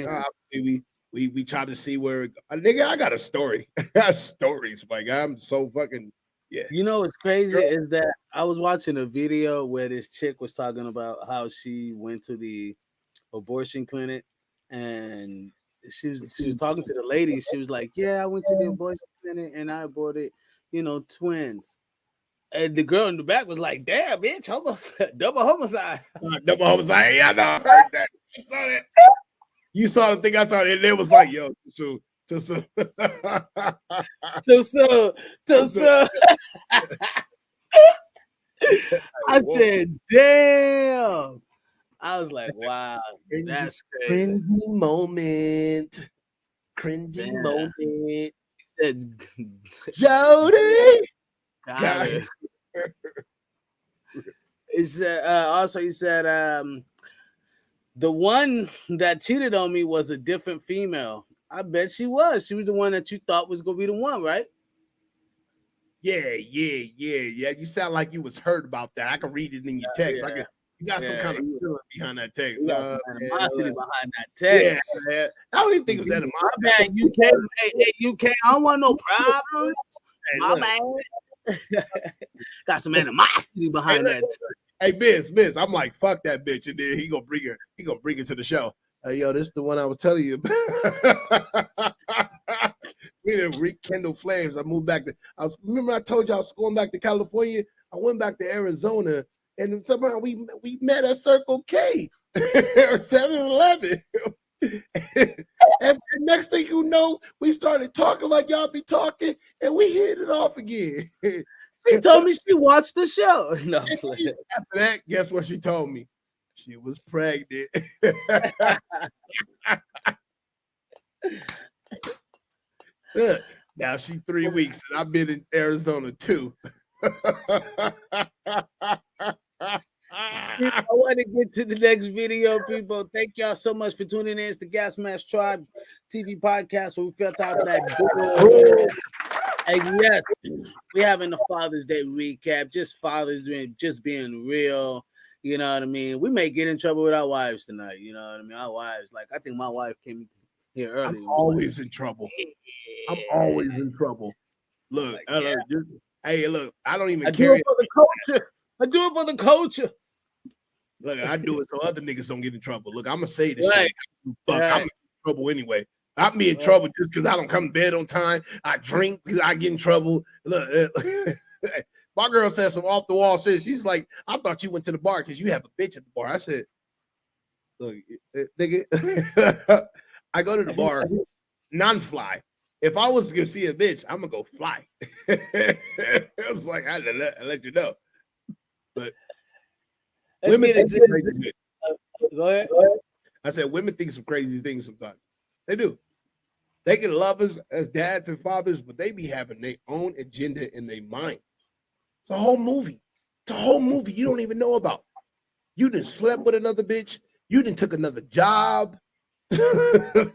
obviously we tried to see where nigga, I got a story. I got stories, like I'm so fucking You know what's crazy is that I was watching a video where this chick was talking about how she went to the abortion clinic and she was talking to the lady. She was like, yeah, I went to the abortion clinic and I aborted, twins. And the girl in the back was like, damn, bitch, double homicide. Double homicide. Yeah, I know. I heard that. I saw that. You saw the thing I saw, and it was like, yo, too soon. I said, damn. I was like, wow, that's crazy. Cringy moment. He says, Jody. got it. He said, also, he said, the one that cheated on me was a different female. I bet she was. She was the one that you thought was going to be the one, right? Yeah. You sound like you was hurt about that. I can read it in your text. You got some kind of feeling behind that text. Animosity behind that text. Yeah, I don't even think it was animosity. My bad, UK. Hey, UK. I don't want no problems. My bad. Got some animosity behind that. Hey, Miss, I'm like, fuck that bitch, and then he gonna bring it to the show. Yo, this is the one I was telling you about. We didn't rekindle flames. I moved back remember I told you I was going back to California. I went back to Arizona, and somehow we met at Circle K or 7-Eleven. And the next thing you know, we started talking like y'all be talking, and we hit it off again. She told me she watched the show. No, after that, guess what she told me? She was pregnant. Look, now she 3 weeks, and I've been in Arizona 2. I want to get to the next video, people. Thank y'all so much for tuning in. It's the Gas Mask Tribe TV podcast where we felt out that. And yes, we having the Father's Day recap. Just Father's Day, just being real. You know what I mean? We may get in trouble with our wives tonight. You know what I mean? Our wives, like I think my wife came here early. I'm always in trouble. I'm always in trouble. Look, like, hey, look, I don't even care. I do it for the culture. Look, I do it so other niggas don't get in trouble. Look, I'm gonna say this shit. Fuck, I'm in trouble anyway. I'm be in trouble just because I don't come to bed on time. I drink because I get in trouble. Look, my girl said some off the wall shit. She's like, I thought you went to the bar because you have a bitch at the bar. I said, look, nigga, I go to the bar, non-fly. If I was gonna see a bitch, I'm gonna go fly. It was like I let you know. But women think some crazy shit. Go ahead. I said women think some crazy things sometimes. They do. They can love us as dads and fathers, but they be having their own agenda in their mind. It's a whole movie. It's a whole movie you don't even know about. You done slept with another bitch. You done took another job.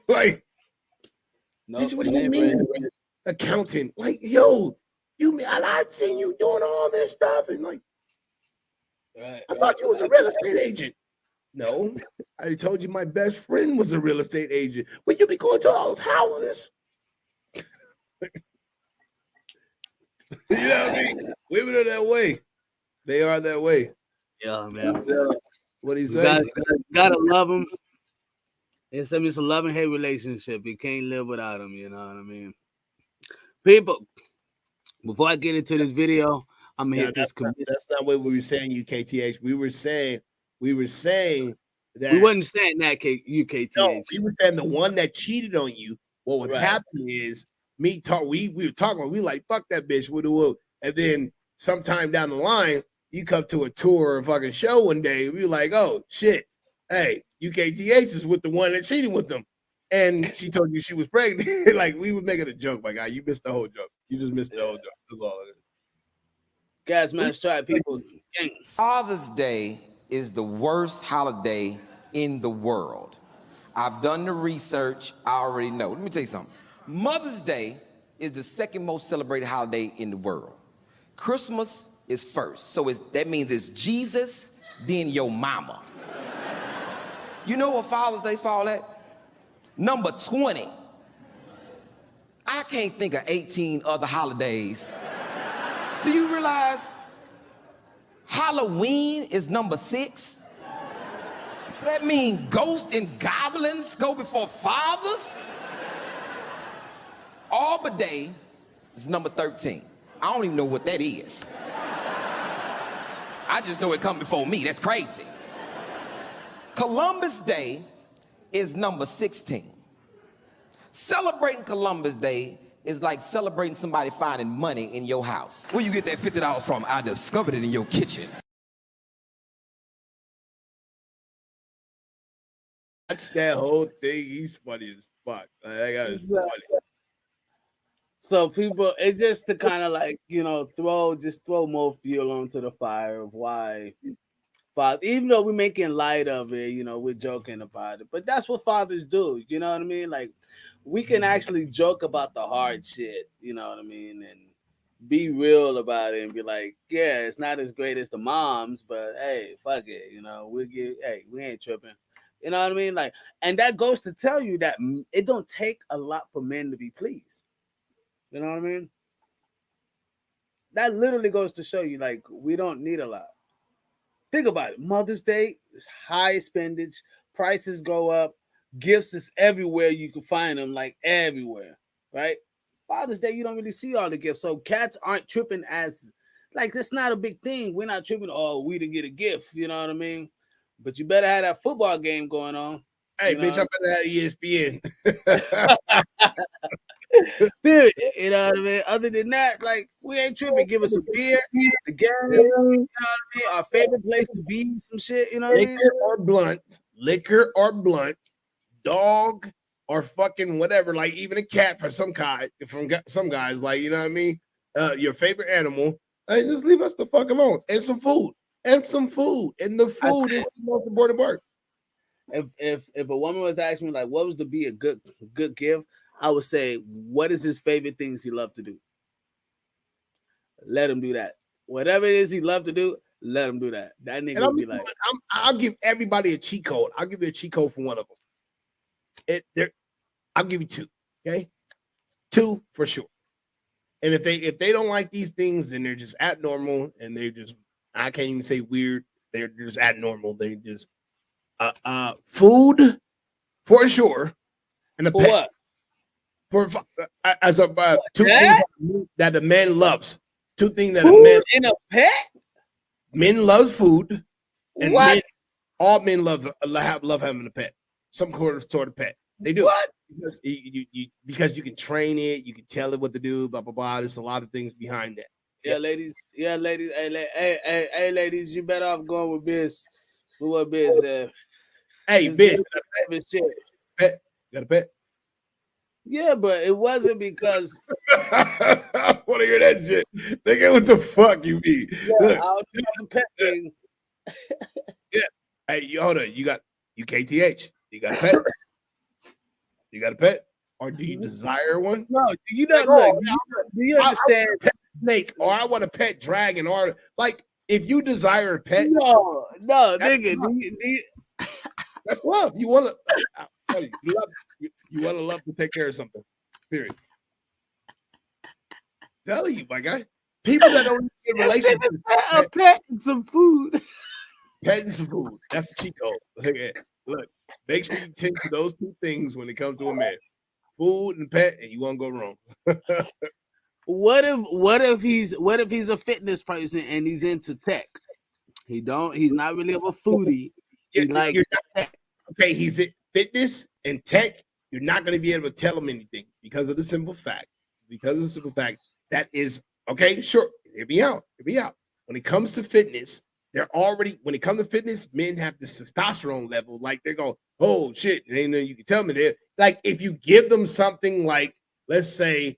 Like, no, what do you mean? Accountant. Like, yo, I've seen you doing all this stuff, and like, Right. I thought you was a real estate agent. No, I told you my best friend was a real estate agent. Well, you be going to all those houses. You know what I mean? Women are that way. They are that way. Yeah, man. What he say? Gotta love them. It's a love and hate relationship. You can't live without them. You know what I mean? People, before I get into this video, I'm gonna hit this commission. That's not what we were saying, UKTH. We were saying that we wasn't saying that UKTH. No, we were saying the one that cheated on you. What would happen is we were talking about, we like, fuck that bitch, woo. And then sometime down the line, you come to a tour or fucking show one day, we were like, oh shit, hey, UKTH is with the one that cheated with them. And she told you she was pregnant. Like, we were making a joke, my guy. You missed the whole joke. You just missed the whole joke. That's all it is. Guys, man, strike people. Father's Day is the worst holiday in the world. I've done the research. I already know. Let me tell you something. Mother's Day is the second most celebrated holiday in the world. Christmas is first. So that means it's Jesus, then your mama. You know what Father's Day fall at? Number 20. I can't think of 18 other holidays. Do you realize Halloween is number 6? That means ghosts and goblins go before fathers? Arbor Day is number 13. I don't even know what that is. I just know it come before me. That's crazy. Columbus Day is number 16. Celebrating Columbus Day is like celebrating somebody finding money in your house. Where you get that $50 from? I discovered it in your kitchen. Watch that whole thing. He's funny as fuck. That guy is funny. So people, it's just to kind of like, throw more fuel onto the fire of why father, even though we're making light of it, we're joking about it, but that's what fathers do. You know what I mean? Like, we can actually joke about the hard shit, you know what I mean? And be real about it and be like, yeah, it's not as great as the moms, but hey, fuck it. We ain't tripping. You know what I mean? Like, and that goes to tell you that it don't take a lot for men to be pleased. You know what I mean? That literally goes to show you, like, we don't need a lot. Think about it. Mother's Day is high spendage. Prices go up. Gifts is everywhere. You can find them, like, everywhere, right? Father's Day, you don't really see all the gifts. So cats aren't tripping as, like, that's not a big thing. We're not tripping, we didn't get a gift. You know what I mean? But you better have that football game going on. Hey, bitch, I better have ESPN. Period. You know what I mean? Other than that, like, we ain't tripping. Give us a beer, the game, you know what I mean? Our favorite place to be, some shit, you know what I mean? Liquor or blunt, dog or fucking whatever, like even a cat for some guys, like, you know what I mean? Your favorite animal, hey, just leave us the fuck alone. And some food. And the food is the most important part. If a woman was asking me, like, what was to be a good gift, I would say, what is his favorite things he loved to do? Let him do that. Whatever it is he loved to do, let him do that. That nigga will be like, I'll give everybody a cheat code. I'll give you a cheat code for one of them. I'll give you 2. Okay, 2 for sure. And if they don't like these things, then they're just abnormal, and they're just, I can't even say weird. They're just abnormal. They just food for sure, and a for pet. what? For as a 2 things that the man loves. 2 things that food a man in a pet. Men love food, and what? All men love having a pet, some sort of pet. They do. What? Because you can train it, you can tell it what to do, blah blah blah. There's a lot of things behind that. Yeah, ladies. Hey, ladies, you better off going with Biz. With what Biz said. Hey, Biz, pet. Got a pet? Yeah, but it wasn't because I want to hear that shit. Nigga, what the fuck you mean? Yeah, I'll do the pet thing. Yeah. Hey, hold on. You got UKTH. You got a pet? You got a pet? Or do you desire one? No, do you not look? Do you understand? snake, or I want a pet dragon, or like if you desire a pet, no, that's nigga. that's love. You want to, you want to love to take care of something. Period. Telling you, my guy. People that don't get relationships, A pet and some food. pet and some food. That's a cheat code. Look, make sure you tend to those two things when it comes to a man: food and pet, and you won't go wrong. What if he's a fitness person and he's into tech? He's not really of a foodie. He likes tech. Okay, he's in fitness and tech. You're not going to be able to tell him anything because of the simple fact that is okay. Sure, hear me out. When it comes to fitness, when it comes to fitness, men have the testosterone level. Like they go, oh shit, it ain't nothing you can tell me there. Like if you give them something like, let's say,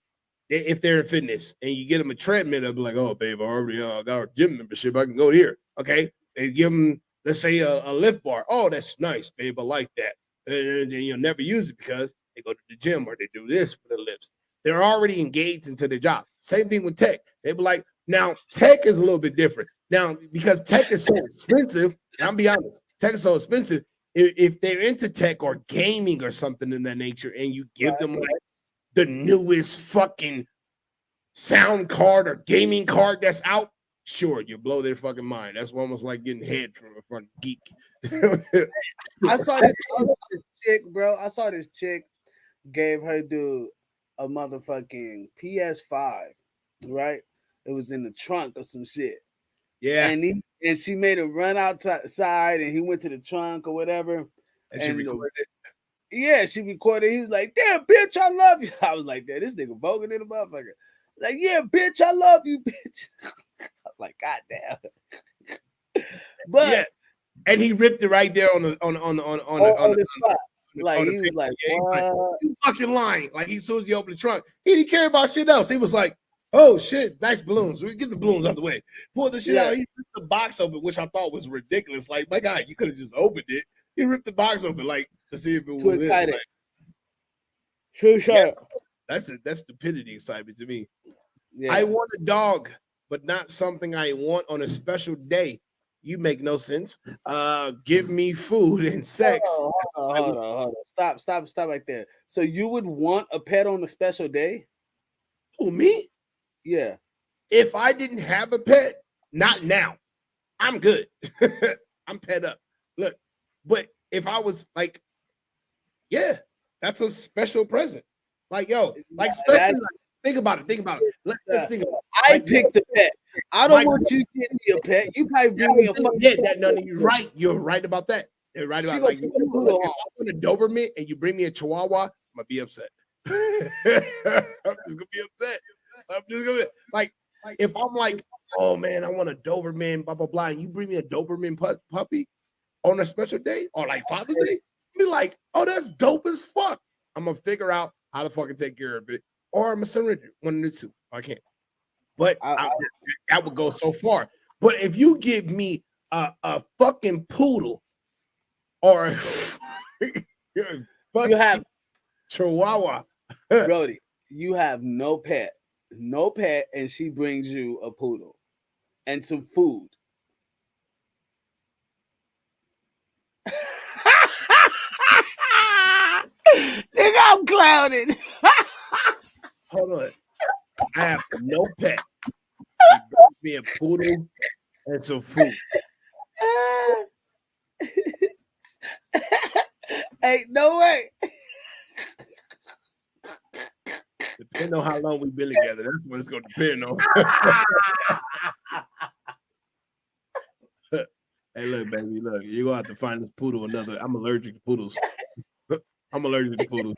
if they're in fitness and you get them a treadmill, they'll be like, oh babe, I already got a gym membership. I can go here. Okay, they give them, let's say, a lift bar. Oh, that's nice, babe. I like that. And you'll never use it because they go to the gym or they do this for the lifts. They're already engaged into their job. Same thing with tech. They be like, now tech is a little bit different. Now, because tech is so expensive, and I'll be honest, tech is so expensive. If they're into tech or gaming or something in that nature, and you give them like the newest fucking sound card or gaming card that's out, sure, you blow their fucking mind. That's almost like getting head from a fucking geek. I saw this chick, bro. I saw this chick gave her dude a motherfucking PS5, right? It was in the trunk or some shit. Yeah. And she made him run outside and he went to the trunk or whatever. And she recorded it. Yeah, she recorded. He was like, damn, bitch, I love you. I was like, damn, this nigga voguing in the motherfucker. Like, yeah, bitch, I love you, bitch. I'm like, God damn. But yeah. And he ripped it right there on the spot. Like he was like, you fucking lying. Like as soon as he opened the trunk, he didn't care about shit else. He was like, oh shit, nice balloons. We get the balloons out the way. Pull the shit out. He ripped the box open, which I thought was ridiculous. Like, my God, you could have just opened it. He ripped the box open, like to see if it was it. Like, that's stupidity excitement to me. Yeah. I want a dog, but not something I want on a special day. You make no sense. Give me food and sex. Hold on. Stop right there. So you would want a pet on a special day? Who, me? Yeah. If I didn't have a pet, not now. I'm good. I'm pet up. Look, but if I was like, yeah, that's a special present. Like, yo, like especially like, think about it. Let's think about it. I picked a pet. I don't want you getting me a pet. You probably bring me a fucking pet. No, you're right. You're right about that. You're right about like if I want a Doberman and you bring me a Chihuahua, I'm gonna be upset. I'm just gonna be upset. I'm just gonna like if I'm like, oh man, I want a Doberman, blah blah blah, and you bring me a Doberman puppy on a special day or like Father's Day, be like, oh, that's dope as fuck. I'm gonna figure out how to fucking take care of it, or I'm gonna surrender one of the two. I can't. But that would go so far. But if you give me a fucking poodle or you have Chihuahua, Brody, you have no pet, and she brings you a poodle and some food. Nigga, I'm clowning. Hold on. I have no pet. She brings me a poodle and some food. Hey, no way. Depending on how long we've been together, that's what it's going to depend on. Hey, look, baby, look, you're going to have to find this poodle another. I'm allergic to poodles. I'm allergic to poodles.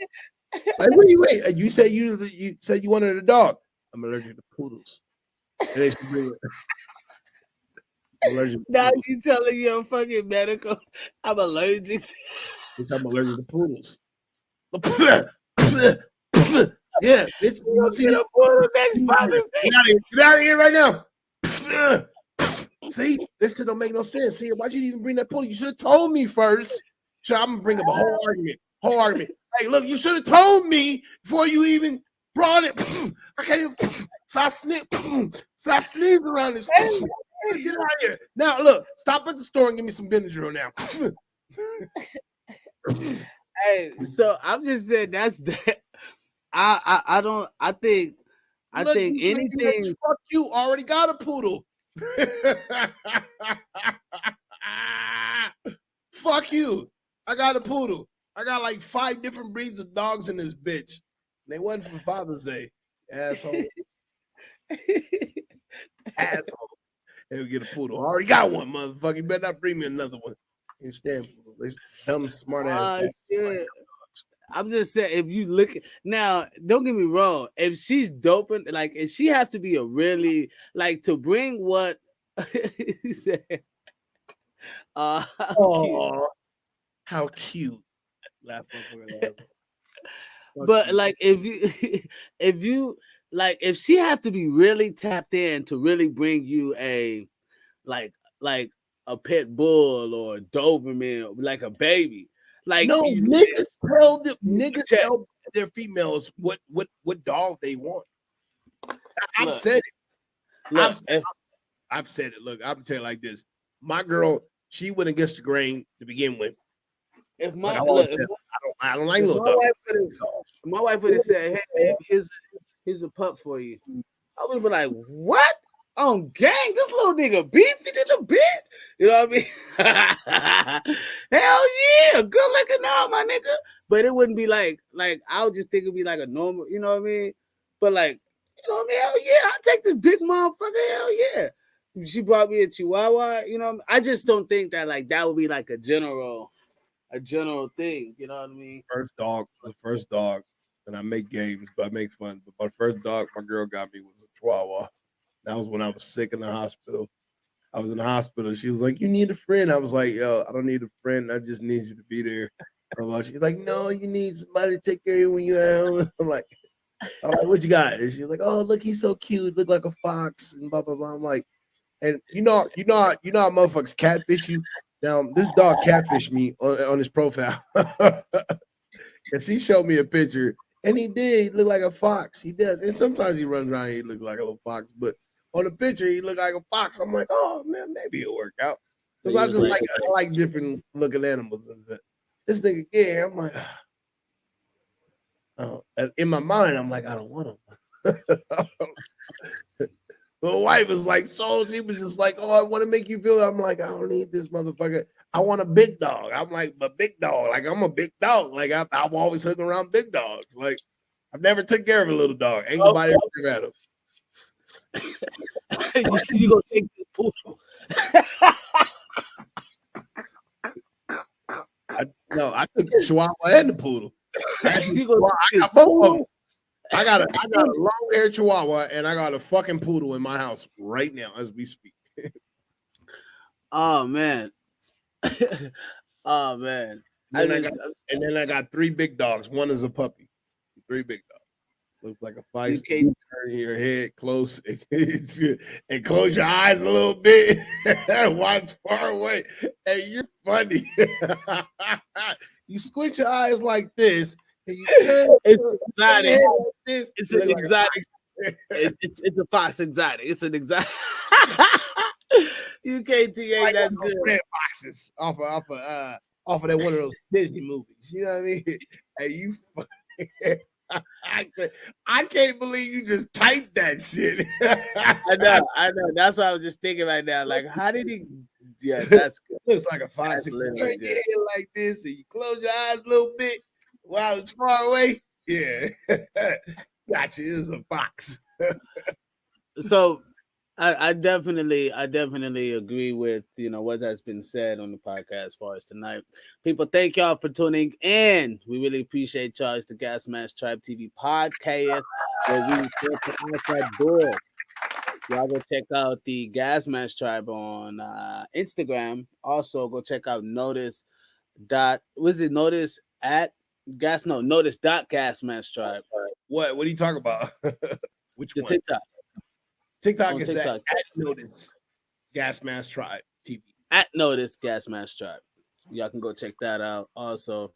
Like, what do you wait? You said you said you wanted a dog. I'm allergic to poodles. And they should bring it. Now you telling your fucking medical I'm allergic. I'm allergic to poodles. Yeah, bitch. You see that poodle next Father's Day? Get out of here right now. See, this shit don't make no sense. See, why'd you even bring that poodle? You should have told me first. So I'm gonna bring up a whole argument. Hey, look, you should have told me before you even Bro, I can't even stop sneezing around this. Get out of here. Now, look, stop at the store and give me some Benadryl now. Hey, so I'm just saying that's that. I don't. I think anything. Fuck you. Already got a poodle. Fuck you. I got a poodle. I got like 5 different breeds of dogs in this bitch. And they wasn't for Father's Day. Asshole. Asshole. They would get a poodle. I already got one, motherfucker. You better not bring me another one. You stand for this dumb smart ass. Shit. I'm just saying, if you look now, don't get me wrong. If she's doping, like, if she has to be a really like to bring what he said. How cute. Laugh. But like, if you like, if she have to be really tapped in to really bring you a like a pit bull or a Doberman, like a baby. Like, no, niggas tell their females what dog they want. I've said it. I've said it. Look, I'm telling you like this. My girl, she went against the grain to begin with. If my I don't like little dogs. My wife would have said, "Hey, here's a pup for you." I would have been like, "What? Oh, gang, this little nigga beefy than a bitch." You know what I mean? Hell yeah, good looking out, my nigga. But it wouldn't be like I would just think it'd be like a normal, you know what I mean? But like, you know what I mean? Hell yeah, I'll take this big motherfucker. Hell yeah. She brought me a Chihuahua, you know. I just don't think that like that would be like a general thing, you know what I mean? The first dog, and I make games, but I make fun. But my first dog, my girl got me was a Chihuahua. That was when I was sick in the hospital. I was in the hospital. She was like, "You need a friend." I was like, "Yo, I don't need a friend. I just need you to be there." She's like, "No, you need somebody to take care of you when you're at home." I'm like, "What you got?" And she's like, "Oh, look, he's so cute. Look like a fox." And blah blah blah. I'm like, and you know how motherfuckers catfish you. Now this dog catfished me on his profile, and she showed me a picture, and he did look like a fox. He does, and sometimes he runs around. And he looks like a little fox, but on the picture he looked like a fox. I'm like, oh man, maybe it'll work out because I just I like different looking animals. And stuff. This nigga, yeah, I'm like, oh. In my mind, I'm like, I don't want him. The wife was like, so she was just like, oh, I want to make you feel. I'm like, I don't need this motherfucker. I want a big dog. I'm like, but big dog. Like, I'm a big dog. Like, I'm always hooking around big dogs. Like, I've never took care of a little dog. Ain't nobody ever had him. You gonna take this poodle? I took the Chihuahua and the poodle. I got both of them. I got a long haired Chihuahua and I got a fucking poodle in my house right now as we speak. Oh man. Oh man. And then I got 3 big dogs. One is a puppy. 3 big dogs. Looks like a feist. You turn your head close and close your eyes a little bit. Watch far away. Hey, you're funny. You squint your eyes like this, and you turn it's exotic. Like this. It's an exotic. It's a fox exotic. It's an exotic. UKTA, like that's good. Red boxes off of that one of those Disney movies. You know what I mean? Hey, you funny. I can't believe you just typed that shit. I know. That's what I was just thinking right now. Like, how did he? Yeah, that's good. Looks like a fox. You turn your head like this, and you close your eyes a little bit while it's far away. Yeah, gotcha. It's a fox. So, I definitely agree with what has been said on the podcast as far as tonight. People, thank y'all for tuning in. We really appreciate y'all. It's the Gas Mask Tribe TV podcast where we outside door. Y'all go check out the Gas Mask Tribe on Instagram. Also, go check out Notice dot Gas Mask Tribe. What are you talking about? Which the one? TikTok is at Notice Gas Mask Tribe TV. At Notice Gas Mask Tribe. Y'all can go check that out. Also,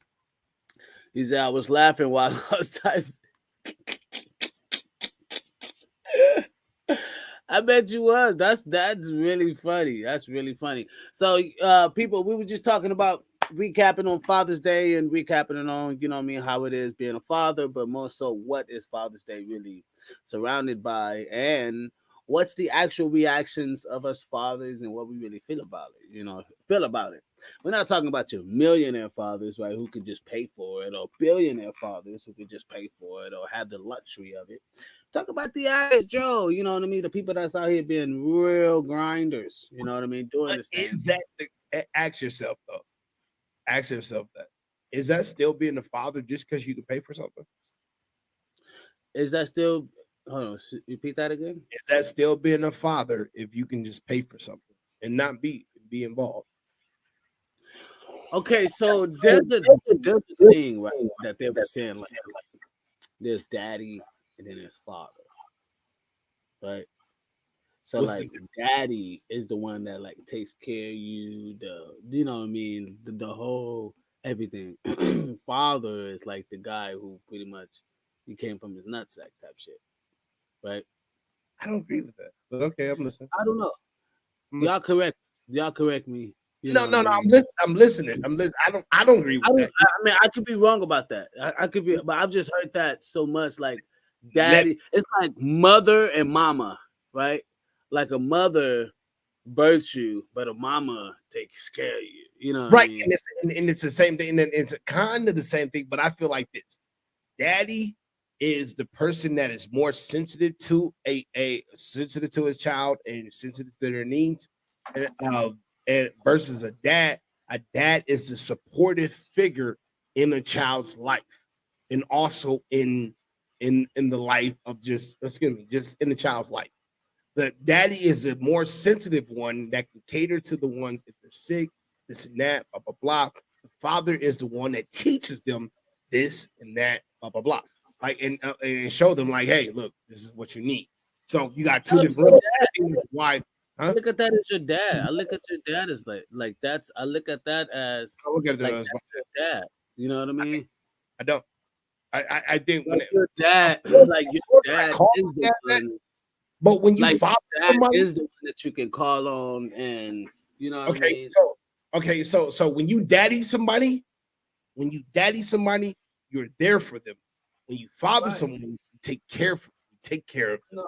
I was laughing while I was typing. I bet you was. That's really funny. That's really funny. So, people, we were just talking about recapping on Father's Day and recapping on, you know what I mean, how it is being a father, but more so what is Father's Day really surrounded by, and what's the actual reactions of us fathers and what we really feel about it, feel about it. We're not talking about your millionaire fathers, right, who could just pay for it, or billionaire fathers who could just pay for it or have the luxury of it. Talk about the average Joe, you know what I mean? The people that's out here being real grinders, you know what I mean? Doing But this thing. is that ask yourself though? Ask yourself that. Is that still being a father just because you can pay for something? Is that still, hold on, repeat that again? Is that still being a father if you can just pay for something and not be involved? Okay, so there's a thing, right, that they were saying, like, there's daddy and then there's father, right? So What's like daddy is the one that like takes care of you, you know what I mean, the whole everything. Father is like the guy who pretty much he came from his nutsack type shit, right? I don't agree with that, but okay, I'm listening. I don't know. Y'all correct me. No, I'm listening. I don't agree with that. I mean, I could be wrong about that. I could be, but I've just heard that so much. Like daddy, it's like mother and mama, right? Like a mother births you, but a mama takes care of you. You know what right? I mean? And it's the same thing. And it's kind of the same thing, but I feel like this: daddy is the person that is more sensitive to sensitive to his child and sensitive to their needs, and versus a dad. A dad is the supportive figure in a child's life, and also in the life of just in the child's life. The daddy is a more sensitive one that can cater to the ones if they're sick, this and that, blah blah blah. The father is the one that teaches them this and that, blah blah blah, like and show them like, hey, look, this is what you need. So you got two different things. Why? Huh? I look at that as your dad. I look at your dad as like that's. I look at that as I look at that like as your dad. You know what I mean? I don't. I think like when your dad, like your dad is the one. But when you like father somebody is the one that you can call on, and you know what I mean? So when you daddy somebody, you're there for them. When you father someone, you take care of them. No.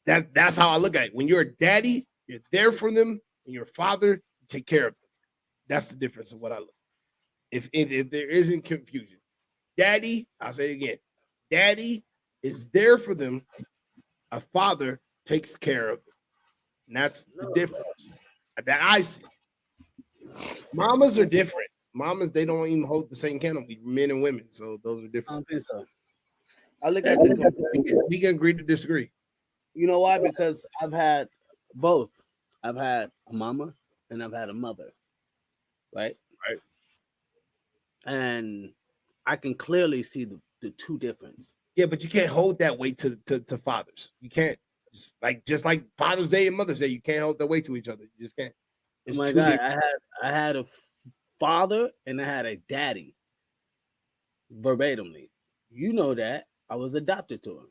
That's how I look at it. When you're a daddy, you're there for them, and your father, you take care of them. That's the difference of what I look. If there isn't confusion, daddy, I'll say it again, daddy is there for them. A father takes care of them. And that's the difference that I see. Mamas are different. Mamas, they don't even hold the same canopy, men and women. So those are different. I don't think so. I look at we can agree to disagree. You know why? Because I've had both. I've had a mama and I've had a mother. Right? Right. And I can clearly see the two difference. Yeah, but you can't hold that weight to fathers. You can't just like Father's Day and Mother's Day. You can't hold that weight to each other. You just can't. It's my God, I had a father and I had a daddy. Verbatimly, you know that I was adopted to him.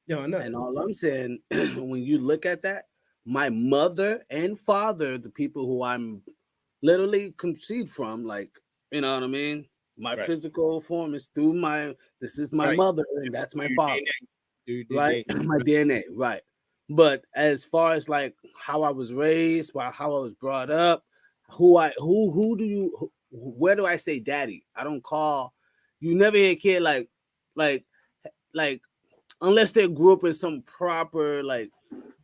Yeah, I know. And all I'm saying, when you look at that, my mother and father, the people who I'm literally conceived from, like, you know what I mean? My physical form is through this is my mother, and that's my father. Right? My DNA, right. But as far as like how I was raised, how I was brought up, where do I say daddy? I don't call, you never hear a kid like unless they grew up in some proper like,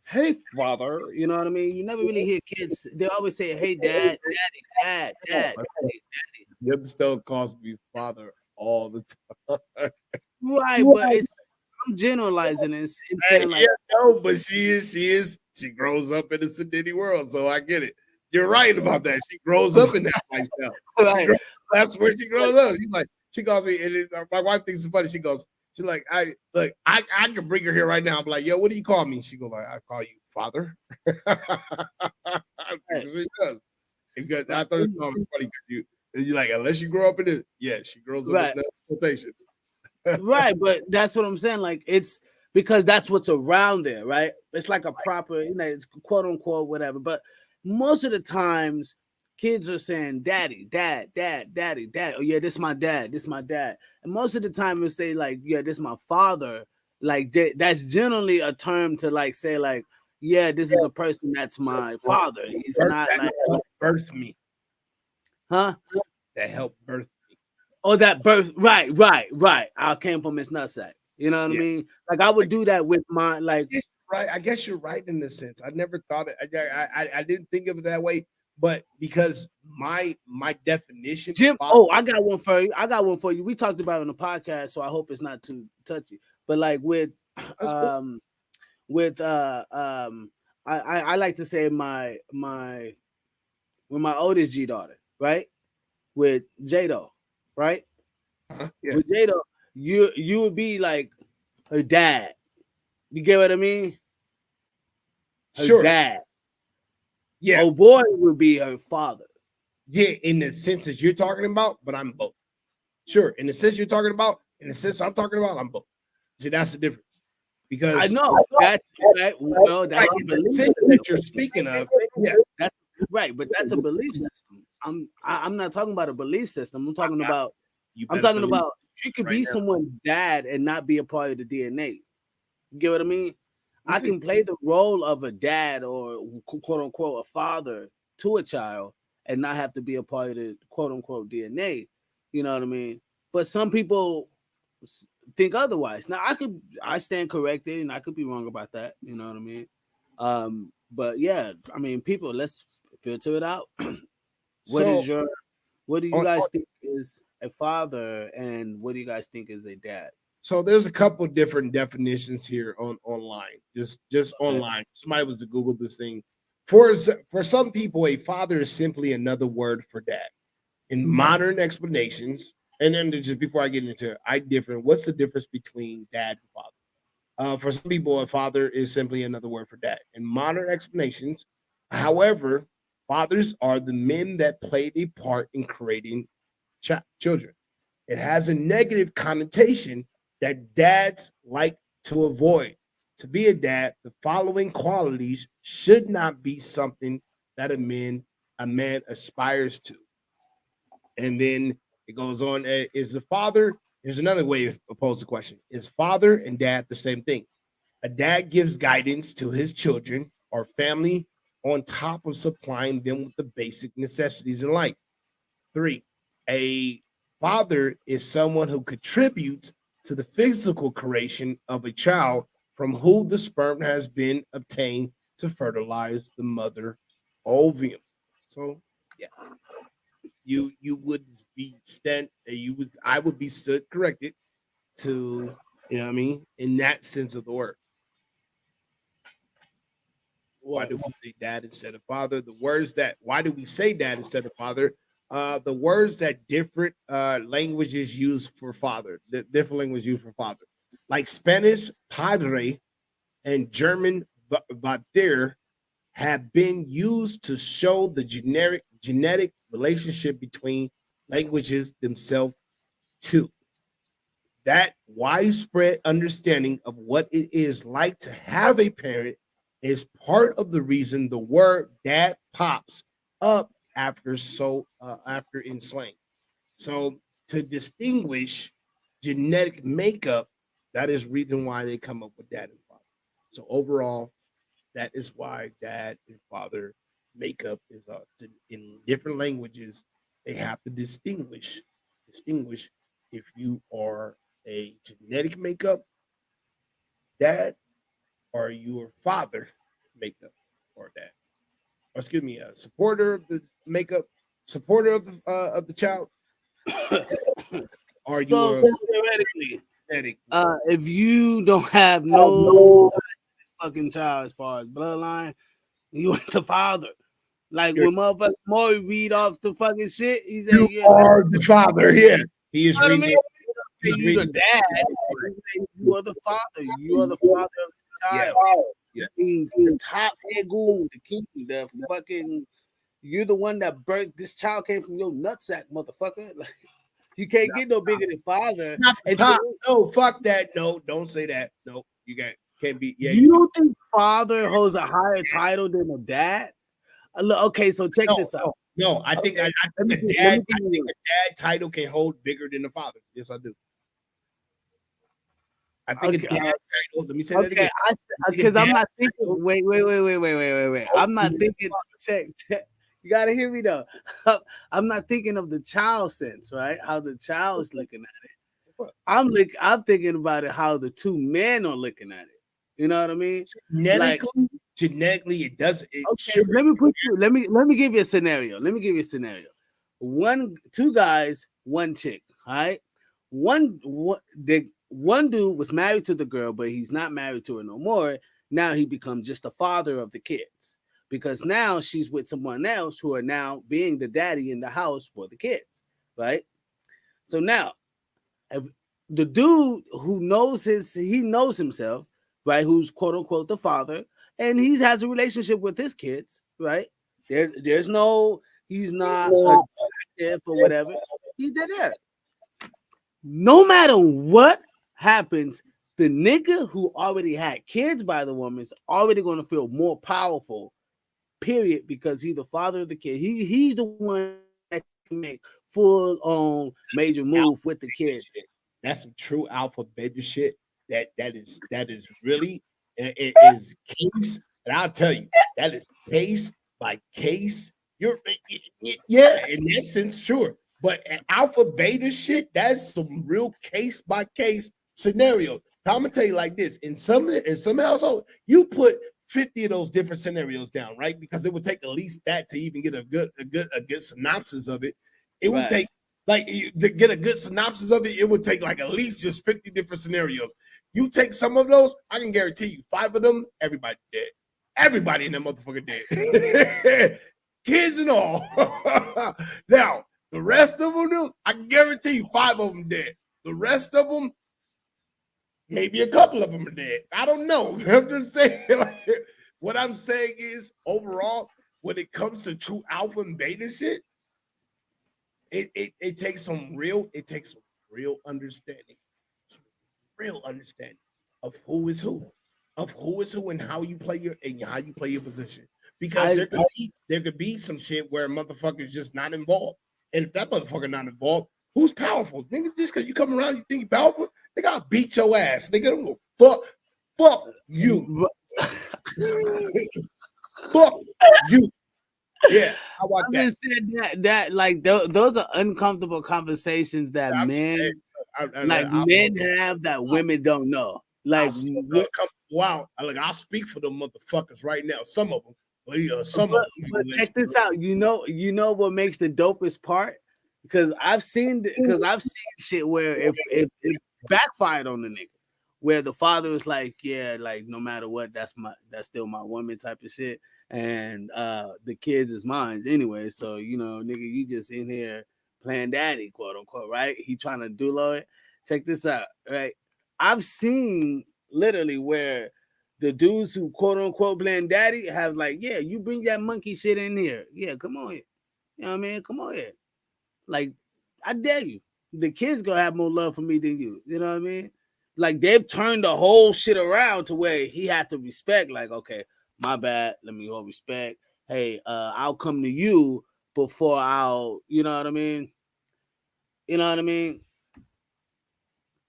hey father, you know what I mean? You never really hear kids, they always say, hey dad, daddy, dad. Yep, still calls me father all the time. Right, but I'm generalizing and saying like, no, but she grows up in the Sedini world, so I get it. You're right about that. She grows up in that lifestyle. Right. That's where she grows up. She calls me, and my wife thinks it's funny. She's like, I can bring her here right now. I'm like, yo, what do you call me? She goes like, I call you father. She does. Because I thought it was funny because you're like, unless you grow up in it, she grows up in the quotations. Right, but that's what I'm saying. Like, it's because that's what's around there, right? It's like a proper, it's quote unquote whatever. But most of the times, kids are saying daddy, dad, dad, daddy, dad. Oh yeah, this my dad, this my dad. And most of the time, we say like, yeah, this my father. Like that's generally a term to like say like, yeah, this is a person that's my father. He's not like birthed me, huh? That helped birth me. Oh, that birth, right. I came from his nutsack. You know what I mean? Like I would do that with my like. Right, I guess you're right in a sense. I never thought it. I didn't think of it that way, but because my definition. Jim, I got one for you. We talked about it on the podcast, so I hope it's not too touchy. But like with I like to say my with my oldest G daughter, right? With Jado, right? Yeah. With Jado, you would be like her dad. You get what I mean? Her dad. Yeah. Oh boy would be her father. Yeah, in the sense that you're talking about, but I'm both. Sure, in the sense you're talking about, in the sense I'm talking about, I'm both. See, that's the difference. Because I know that's right. Well, that's right, the sense that you're speaking of. Yeah, that's right, but that's a belief system. I'm not talking about a belief system. I'm talking about you could be someone's dad and not be a part of the DNA. You get what I mean? I can play the role of a dad or quote unquote a father to a child and not have to be a part of the quote unquote DNA. You know what I mean? But some people think otherwise. Now I stand corrected and I could be wrong about that. You know what I mean? But yeah, I mean, people, let's filter it out. What do you guys think is a father and what do you guys think is a dad? So there's a couple different definitions here online. Just online. Somebody was to Google this thing. For some people, a father is simply another word for dad. In modern explanations, and then just before I get into it, what's the difference between dad and father? For some people, a father is simply another word for dad. In modern explanations, however, fathers are the men that played a part in creating children. It has a negative connotation that dads like to avoid. To be a dad, the following qualities should not be something that a man aspires to. And then it goes on. Is the father? Here's another way to pose the question: is father and dad the same thing? A dad gives guidance to his children or family on top of supplying them with the basic necessities in life. 3, a father is someone who contributes to the physical creation of a child from whom the sperm has been obtained to fertilize the mother ovum. So, yeah, you would be I would be stood corrected to, you know what I mean, in that sense of the word. Why do we say dad instead of father? Why do we say dad instead of father? The words that different languages use for father, like Spanish padre and German vater, have been used to show the genetic relationship between languages themselves too. That widespread understanding of what it is like to have a parent is part of the reason the word dad pops up after in slang. So to distinguish genetic makeup, that is reason why they come up with dad and father. So overall, that is why dad and father makeup is in different languages. They have to distinguish if you are a genetic makeup dad or your father makeup or dad. Or excuse me, a supporter of the makeup, supporter of the child. Are you theoretically, if you don't have no fucking child as far as bloodline, you ain't the father. Like when motherfucker Maury read off the fucking shit, he said, "You are the father." Yeah, he is reading. You the dad. You are the father. You are the father of the child. Yeah. Means the top egoon, the king, the fucking. You're the one that birthed this child came from your nutsack, motherfucker. Like you can't get no bigger than father. Not the top. No, fuck that. No, don't say that. No, You got can't be. Yeah, You don't think father holds a higher title than a dad? Okay, so check this out. No. I think Okay, I think the dad. I think the dad title can hold bigger than the father. Yes, I do. I think a dad title. Let me say that again. Because I'm not thinking. Wait. I'm not thinking. Check. You gotta hear me though. I'm not thinking of the child sense, right? How the child's looking at it. I'm thinking about it how the two men are looking at it. You know what I mean? Genetically, it does. Okay, let me give you a scenario. Two guys, one chick. All right. One dude was married to the girl, but he's not married to her no more. Now he becomes just the father of the kids because now she's with someone else who are now being the daddy in the house for the kids, right? So now, if the dude who knows he knows himself, right? Who's quote unquote the father, and he has a relationship with his kids, right? There's no, he's not attractive or whatever. He's there. No matter what happens, the nigga who already had kids by the woman is already going to feel more powerful, period, because he's the father of the kid. He's the one that can make full on major move with the kids. That's some true alpha beta shit. That is really it is case, and I'll tell you that is case by case. Yeah, in that sense, sure. But alpha beta shit, that's some real case by case scenario. I'm gonna tell you like this: in some households, you put 50 of those different scenarios down, right? Because it would take at least that to even get a good synopsis of it. It would take like to get a good synopsis of it. It would take like at least just 50 different scenarios. You take some of those, I can guarantee you, 5 of them, everybody dead. Everybody in that motherfucker dead. Kids and all. Now, the rest of them, I can guarantee you 5 of them dead. The rest of them, maybe a couple of them are dead. I don't know. I'm just saying. Like, what I'm saying is, overall, when it comes to true alpha and beta shit, it takes some real understanding, of who is who, and how you play your position. Because there could be some shit where a motherfucker's just not involved. And if that motherfucker not involved, who's powerful? Nigga, just because you come around, you think you're powerful, they gotta beat your ass. They gonna go fuck you. Fuck you. Yeah, how about I'm just saying that like those are uncomfortable conversations that men have that women don't know. Like, wow, I'll speak for them motherfuckers right now. Some of them, but check this out. You know what makes the dopest part? Because I've seen shit where if it backfired on the nigga, where the father was like, yeah, like no matter what, that's still my woman type of shit, and the kids is mine anyway. So nigga, you just in here playing daddy, quote unquote, right? He trying to do it. Check this out, right? I've seen literally where the dudes who quote unquote playing daddy have like, yeah, you bring that monkey shit in here, yeah, come on here, you know what I mean? Come on here, like, I dare you. The kids gonna have more love for me than you. You know what I mean? Like, they've turned the whole shit around to where he had to respect. Like, okay, my bad. Let me hold respect. Hey, I'll come to you before I'll. You know what I mean? You know what I mean?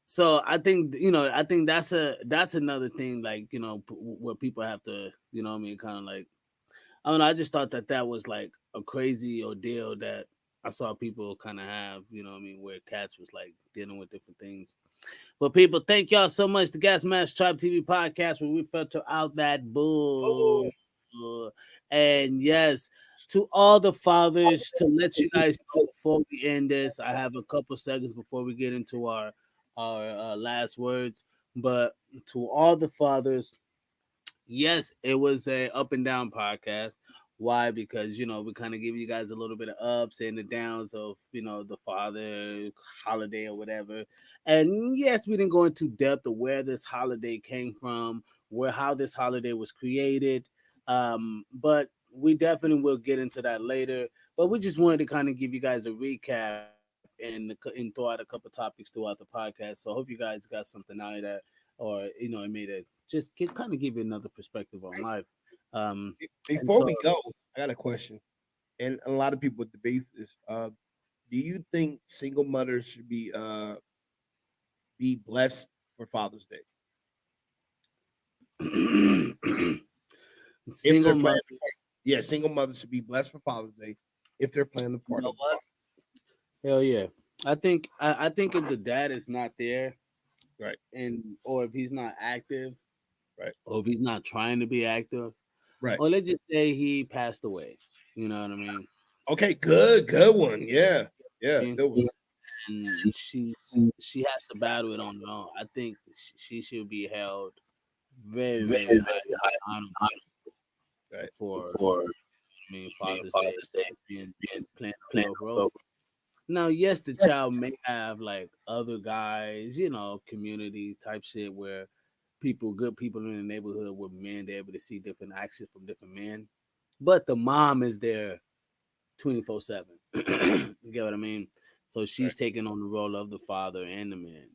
So I think that's another thing. Like, where people have to. You know what I mean? Kind of like, I don't know. I just thought that was like a crazy ordeal that I saw people kind of have, you know what I mean, where cats was like dealing with different things. But people, thank y'all so much. The Gas Mask Tribe TV podcast where we filter out that bull. And yes, to all the fathers, to let you guys know before we end this, I have a couple seconds before we get into our last words. But to all the fathers, yes, it was a up and down podcast. Why? Because we kind of give you guys a little bit of ups and the downs of the father holiday or whatever. And yes, we didn't go into depth of where this holiday came from, how this holiday was created. But we definitely will get into that later. But we just wanted to kind of give you guys a recap and throw out a couple topics throughout the podcast. So I hope you guys got something out of that. or it made it just kind of give you another perspective on life. And Before so we go, I got a question, and a lot of people debate this. Do you think single mothers should be blessed for Father's Day if they're single playing? mother, Yeah, single mothers should be blessed for Father's Day if they're playing the you part know of the what? father. Hell yeah. I think if the dad is not there, Right, and or if he's not active, right, or if he's not trying to be active, right. or let's just say he passed away. You know what I mean? Okay, good one. Yeah, yeah, And good one. she has to battle it on her own. I think she should be held very, very high honor Right. for Father's Day being playing a pivotal role. Now, yes, the child may have like other guys, community type shit where good people in the neighborhood with men, they're able to see different actions from different men. But the mom is there 24/7. You get what I mean? So Right. she's taking on the role of the father and the man.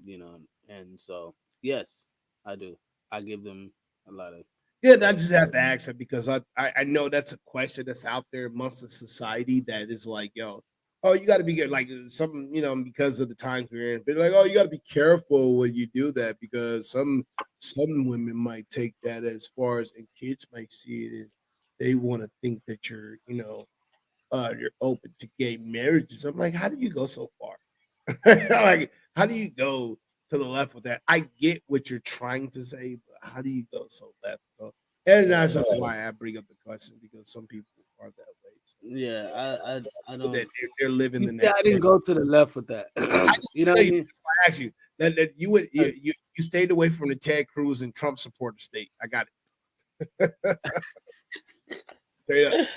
And so yes, I do. I give them a lot of Yeah, I credit. just have to ask that because I know that's a question that's out there amongst the society that is like, yo, oh, you got to be good, like some, because of the times we're in. They're like, oh, you got to be careful when you do that because some women might take that as far as and kids might see it and they want to think that you're open to gay marriages. I'm like, how do you go so far? Like, how do you go to the left with that? I get what you're trying to say, but how do you go so left? So, and Right. that's why I bring up the question because some people are that way. So, Yeah, I that don't. they're living You in see, that I didn't tent. go to the left with that. I just You know what tell I you, mean? that's why I asked you that you would you stayed away from the Ted Cruz and Trump supporter state. I got it straight up.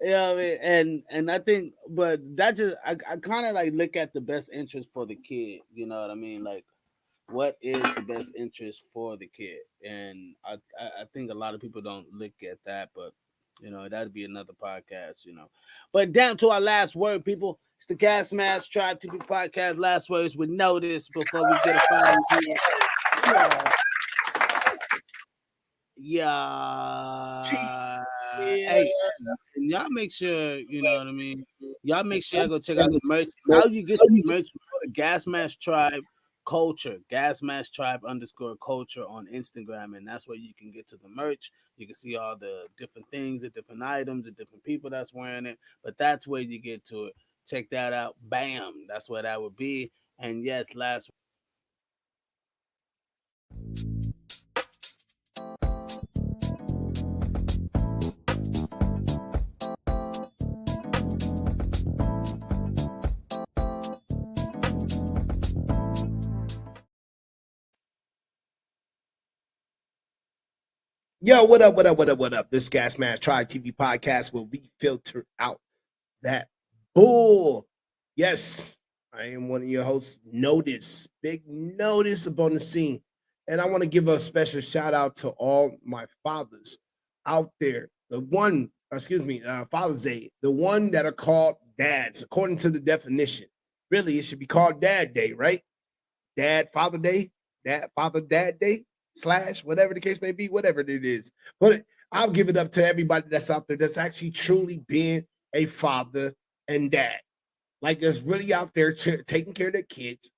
Yeah, I mean, and I think, but that just I kind of like look at the best interest for the kid. You know what I mean? Like, what is the best interest for the kid? And I think a lot of people don't look at that, but that'd be another podcast. But down to our last word, people. It's the Gas Mask Tribe TV podcast. Last words with notice before we get a final. Yeah. Yeah. Hey, and y'all make sure, you know what I mean? Y'all make sure y'all go check out the merch. How you get the merch? Go to Gas Mask Tribe Culture, Gas Mask Tribe _culture on Instagram. And that's where you can get to the merch. You can see all the different things, the different items, the different people that's wearing it. But that's where you get to it. Check that out. Bam. That's where that would be. And yes, last Yo, what up, what up, what up, what up? This Gas Man Tribe TV podcast where we filter out that bull. Yes, I am one of your hosts. Notice, big notice upon the scene. And I want to give a special shout out to all my fathers out there. The one, excuse me, Father's Day, the one that are called dads, according to the definition. Really, it should be called Dad Day, right? Dad Father Day, Dad Father Dad Day / whatever the case may be, whatever it is. But I'll give it up to everybody that's out there that's actually truly being a father and dad. Like that's really out there taking care of their kids.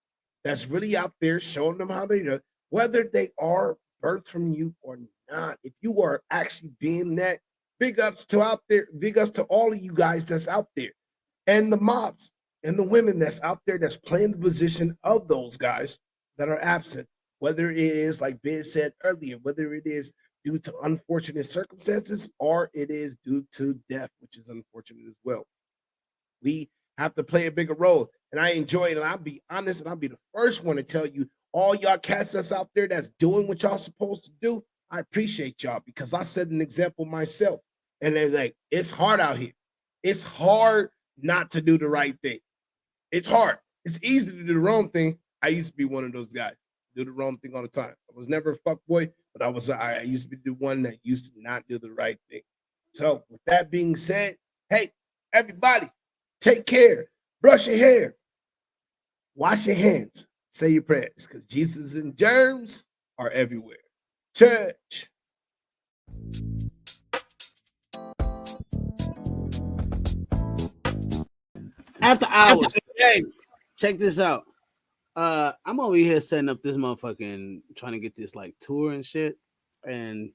That's really out there showing them how they do, whether they are birthed from you or not. If you are actually being that, big ups to out there, big ups to all of you guys that's out there, and the mobs and the women that's out there that's playing the position of those guys that are absent. Whether it is like Ben said earlier, whether it is due to unfortunate circumstances or it is due to death, which is unfortunate as well. We have to play a bigger role. And I enjoy it. And I'll be honest and I'll be the first one to tell you, all y'all cats that's out there that's doing what y'all supposed to do, I appreciate y'all because I set an example myself. And they're like, it's hard out here. It's hard not to do the right thing. It's hard. It's easy to do the wrong thing. I used to be one of those guys. Do the wrong thing all the time. I was never a fuck boy, but I used to be the one that used to not do the right thing. So with that being said, hey, everybody, take care. Brush your hair. Wash your hands. Say your prayers. Because Jesus and germs are everywhere. Church. After hours. Hey, check this out. I'm over here setting up this motherfucking trying to get this like tour and shit. And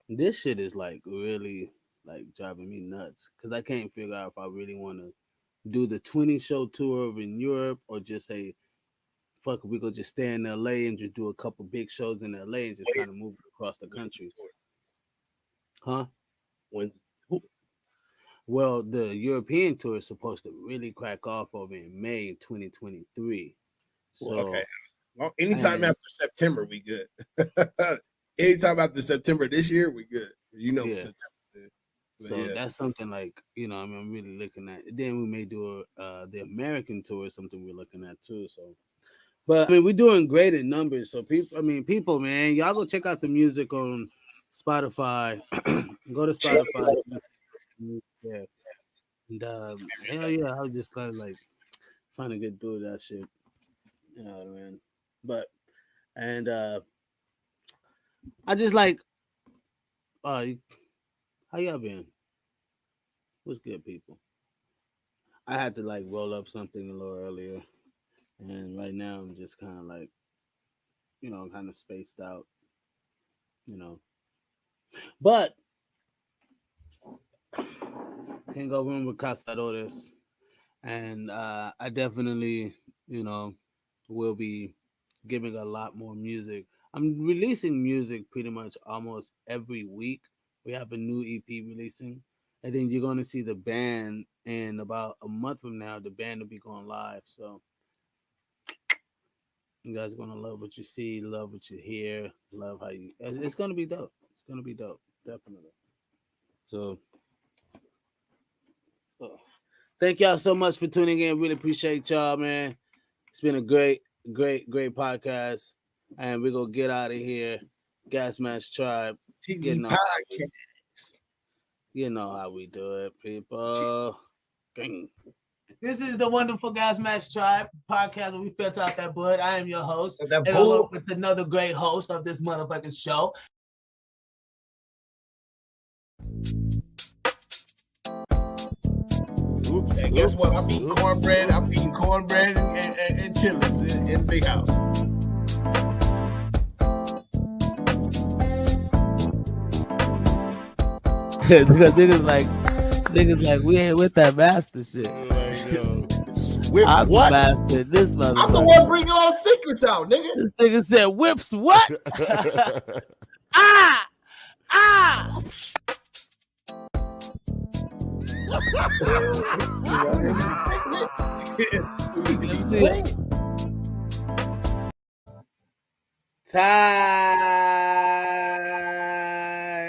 this shit is like really like driving me nuts because I can't figure out if I really want to do the 20 show tour over in Europe or just say, fuck it, we go just stay in LA and just do a couple big shows in LA and just kind of move across the country. Huh? Well, the European tour is supposed to really crack off over in May 2023. So, okay. Well, anytime after September, we good. Anytime after September this year, we good. You know, September. So that's something like, you know, I mean, I'm really looking at. Then we may do the American tour is something we're looking at too. So, but I mean, we're doing great in numbers. So people, man, y'all go check out the music on Spotify. Go to Spotify. Yeah. And hell yeah, I was just kind of like trying to get through that shit. You know what I mean? But and I just like how y'all been? What's good, people? I had to like roll up something a little earlier. And right now I'm just kind of like, you know, kind of spaced out, you know. But can't go wrong with Castadores. And I definitely, you know, will be giving a lot more music. I'm releasing music pretty much almost every week. We have a new EP releasing. And then you're going to see the band in about a month from now. The band will be going live. So you guys are going to love what you see, love what you hear, love how you... It's going to be dope. It's going to be dope. Definitely. So... thank y'all so much for tuning in. Really appreciate y'all, man. It's been a great podcast. And we're going to get out of here. Gas Mask Tribe. TV podcast. You know how we do it, people. Gang. This is the wonderful Gas Mask Tribe podcast where we filter out that blood. I am your host. And along with another great host of this motherfucking show. Oops. And guess what? I'm eating cornbread and chitlins in the big house. Because niggas like we ain't with that master shit. Whip I'm what? The master. This motherfucker. I'm the one bringing all the secrets out, nigga. This nigga said whips what? ah. Time.